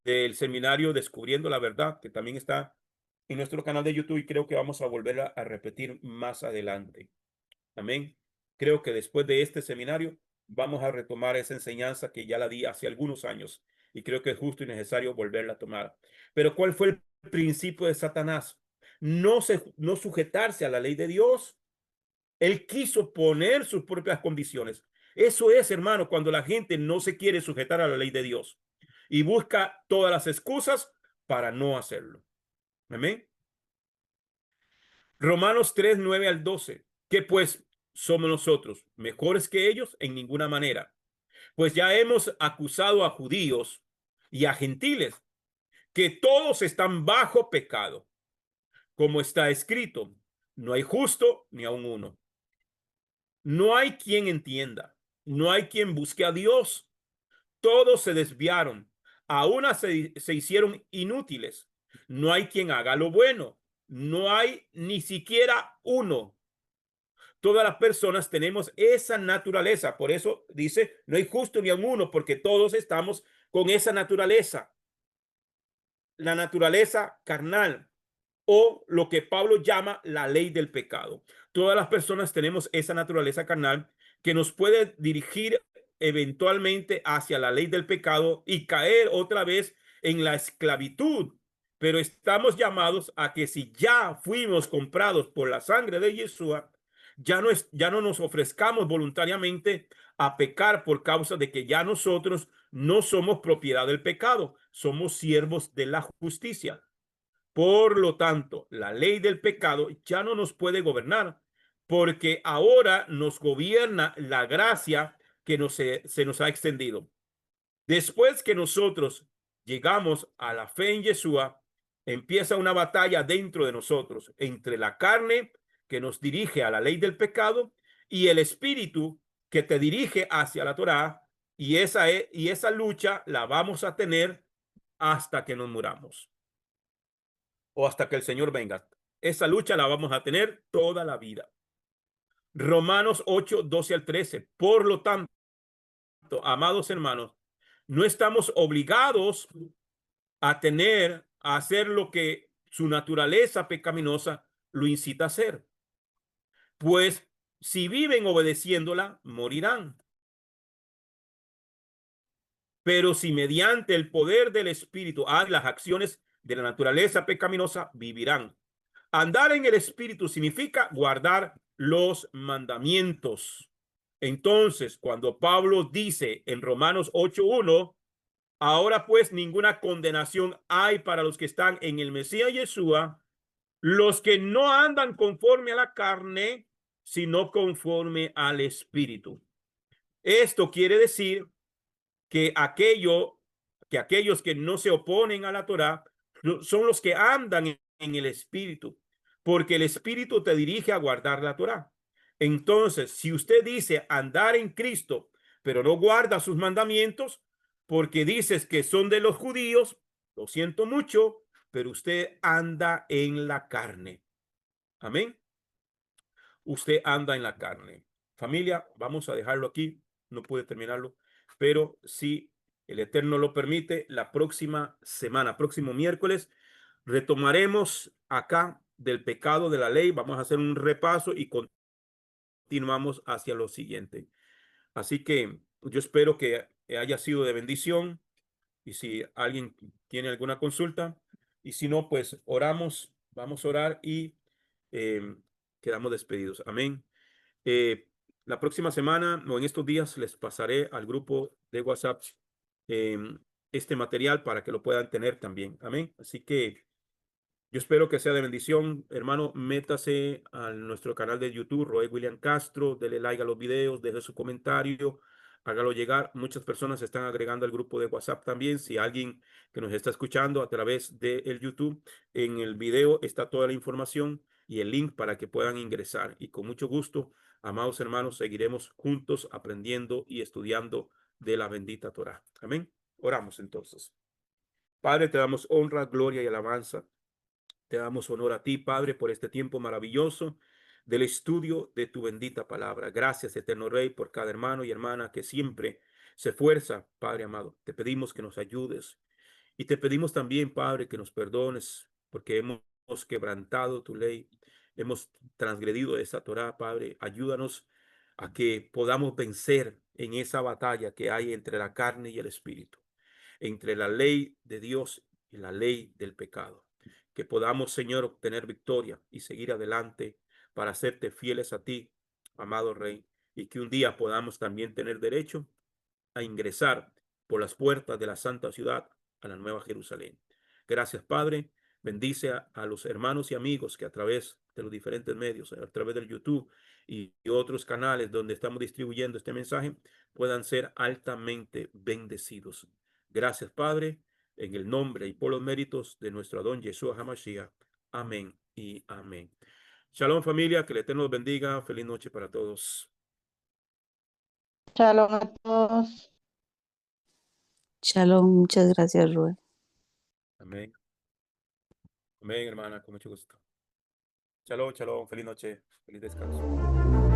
del seminario Descubriendo la Verdad, que también está en nuestro canal de YouTube y creo que vamos a volver a repetir más adelante. Amén. Creo que después de este seminario vamos a retomar esa enseñanza que ya la di hace algunos años y creo que es justo y necesario volverla a tomar. Pero ¿cuál fue el principio de Satanás? No sujetarse a la ley de Dios. Él quiso poner sus propias condiciones. Eso es, hermano, cuando la gente no se quiere sujetar a la ley de Dios y busca todas las excusas para no hacerlo. Amén. Romanos 3, 9 al 12. ¿Qué pues somos nosotros? ¿Mejores que ellos? En ninguna manera. Pues ya hemos acusado a judíos y a gentiles que todos están bajo pecado. Como está escrito, no hay justo ni aun uno. No hay quien entienda, no hay quien busque a Dios. Todos se desviaron, aún se hicieron inútiles. No hay quien haga lo bueno, no hay ni siquiera uno. Todas las personas tenemos esa naturaleza, por eso dice, no hay justo ni a uno, porque todos estamos con esa naturaleza, la naturaleza carnal, o lo que Pablo llama la ley del pecado. Todas las personas tenemos esa naturaleza carnal que nos puede dirigir eventualmente hacia la ley del pecado y caer otra vez en la esclavitud. Pero estamos llamados a que si ya fuimos comprados por la sangre de Yeshua, ya no nos ofrezcamos voluntariamente a pecar por causa de que ya nosotros no somos propiedad del pecado, somos siervos de la justicia. Por lo tanto, la ley del pecado ya no nos puede gobernar, porque ahora nos gobierna la gracia que se nos ha extendido. Después que nosotros llegamos a la fe en Yeshua, empieza una batalla dentro de nosotros entre la carne que nos dirige a la ley del pecado y el espíritu que te dirige hacia la Torá, y esa lucha la vamos a tener hasta que nos muramos o hasta que el Señor venga. Esa lucha la vamos a tener toda la vida. Romanos 8, 12 al 13. Por lo tanto, amados hermanos, no estamos obligados a hacer lo que su naturaleza pecaminosa lo incita a hacer. Pues si viven obedeciéndola, morirán. Pero si mediante el poder del Espíritu hacen las acciones de la naturaleza pecaminosa, vivirán. Andar en el Espíritu significa guardar los mandamientos. Entonces, cuando Pablo dice en Romanos 8:1, ahora pues ninguna condenación hay para los que están en el Mesías Yeshua, los que no andan conforme a la carne, sino conforme al Espíritu. Esto quiere decir que aquellos que no se oponen a la Torá son los que andan en el Espíritu, porque el Espíritu te dirige a guardar la Torá. Entonces, si usted dice andar en Cristo, pero no guarda sus mandamientos, porque dices que son de los judíos, lo siento mucho, pero usted anda en la carne. Amén. Usted anda en la carne. Familia, vamos a dejarlo aquí. no pude terminarlo, pero si el Eterno lo permite, la próxima semana, próximo miércoles, retomaremos acá del pecado de la ley. Vamos a hacer un repaso y continuamos hacia lo siguiente. Así que yo espero que haya sido de bendición y si alguien tiene alguna consulta y si no, pues oramos, vamos a orar y eh, quedamos despedidos. Amén. Eh, la próxima semana o en estos días les pasaré al grupo de WhatsApp eh, este material para que lo puedan tener también. Amén. Así que yo espero que sea de bendición. Hermano, métase a nuestro canal de YouTube, Roy William Castro, dele like a los videos, deje su comentario, hágalo llegar. Muchas personas se están agregando al grupo de WhatsApp también. Si alguien que nos está escuchando a través del YouTube, en el video está toda la información y el link para que puedan ingresar. Y con mucho gusto, amados hermanos, seguiremos juntos aprendiendo y estudiando de la bendita Torá. Amén. Oramos entonces. Padre, te damos honra, gloria y alabanza. Te damos honor a ti, Padre, por este tiempo maravilloso del estudio de tu bendita palabra. Gracias, eterno Rey, por cada hermano y hermana que siempre se esfuerza, Padre amado. Te pedimos que nos ayudes y te pedimos también, Padre, que nos perdones porque hemos quebrantado tu ley, hemos transgredido esa Torá, Padre. Ayúdanos a que podamos vencer en esa batalla que hay entre la carne y el espíritu, entre la ley de Dios y la ley del pecado. Que podamos, Señor, obtener victoria y seguir adelante para hacerte fieles a ti, amado Rey, y que un día podamos también tener derecho a ingresar por las puertas de la santa ciudad a la Nueva Jerusalén. Gracias, Padre. Bendice a los hermanos y amigos que a través de los diferentes medios, a través del YouTube y otros canales donde estamos distribuyendo este mensaje, puedan ser altamente bendecidos. Gracias, Padre, en el nombre y por los méritos de nuestro Adón Yeshua HaMashiach. Amén y amén. Shalom, familia, que el Eterno los bendiga. Feliz noche para todos. Shalom a todos. Shalom, muchas gracias, Rubén. Amén. Amén, hermana, con mucho gusto. Shalom, shalom, feliz noche, feliz descanso.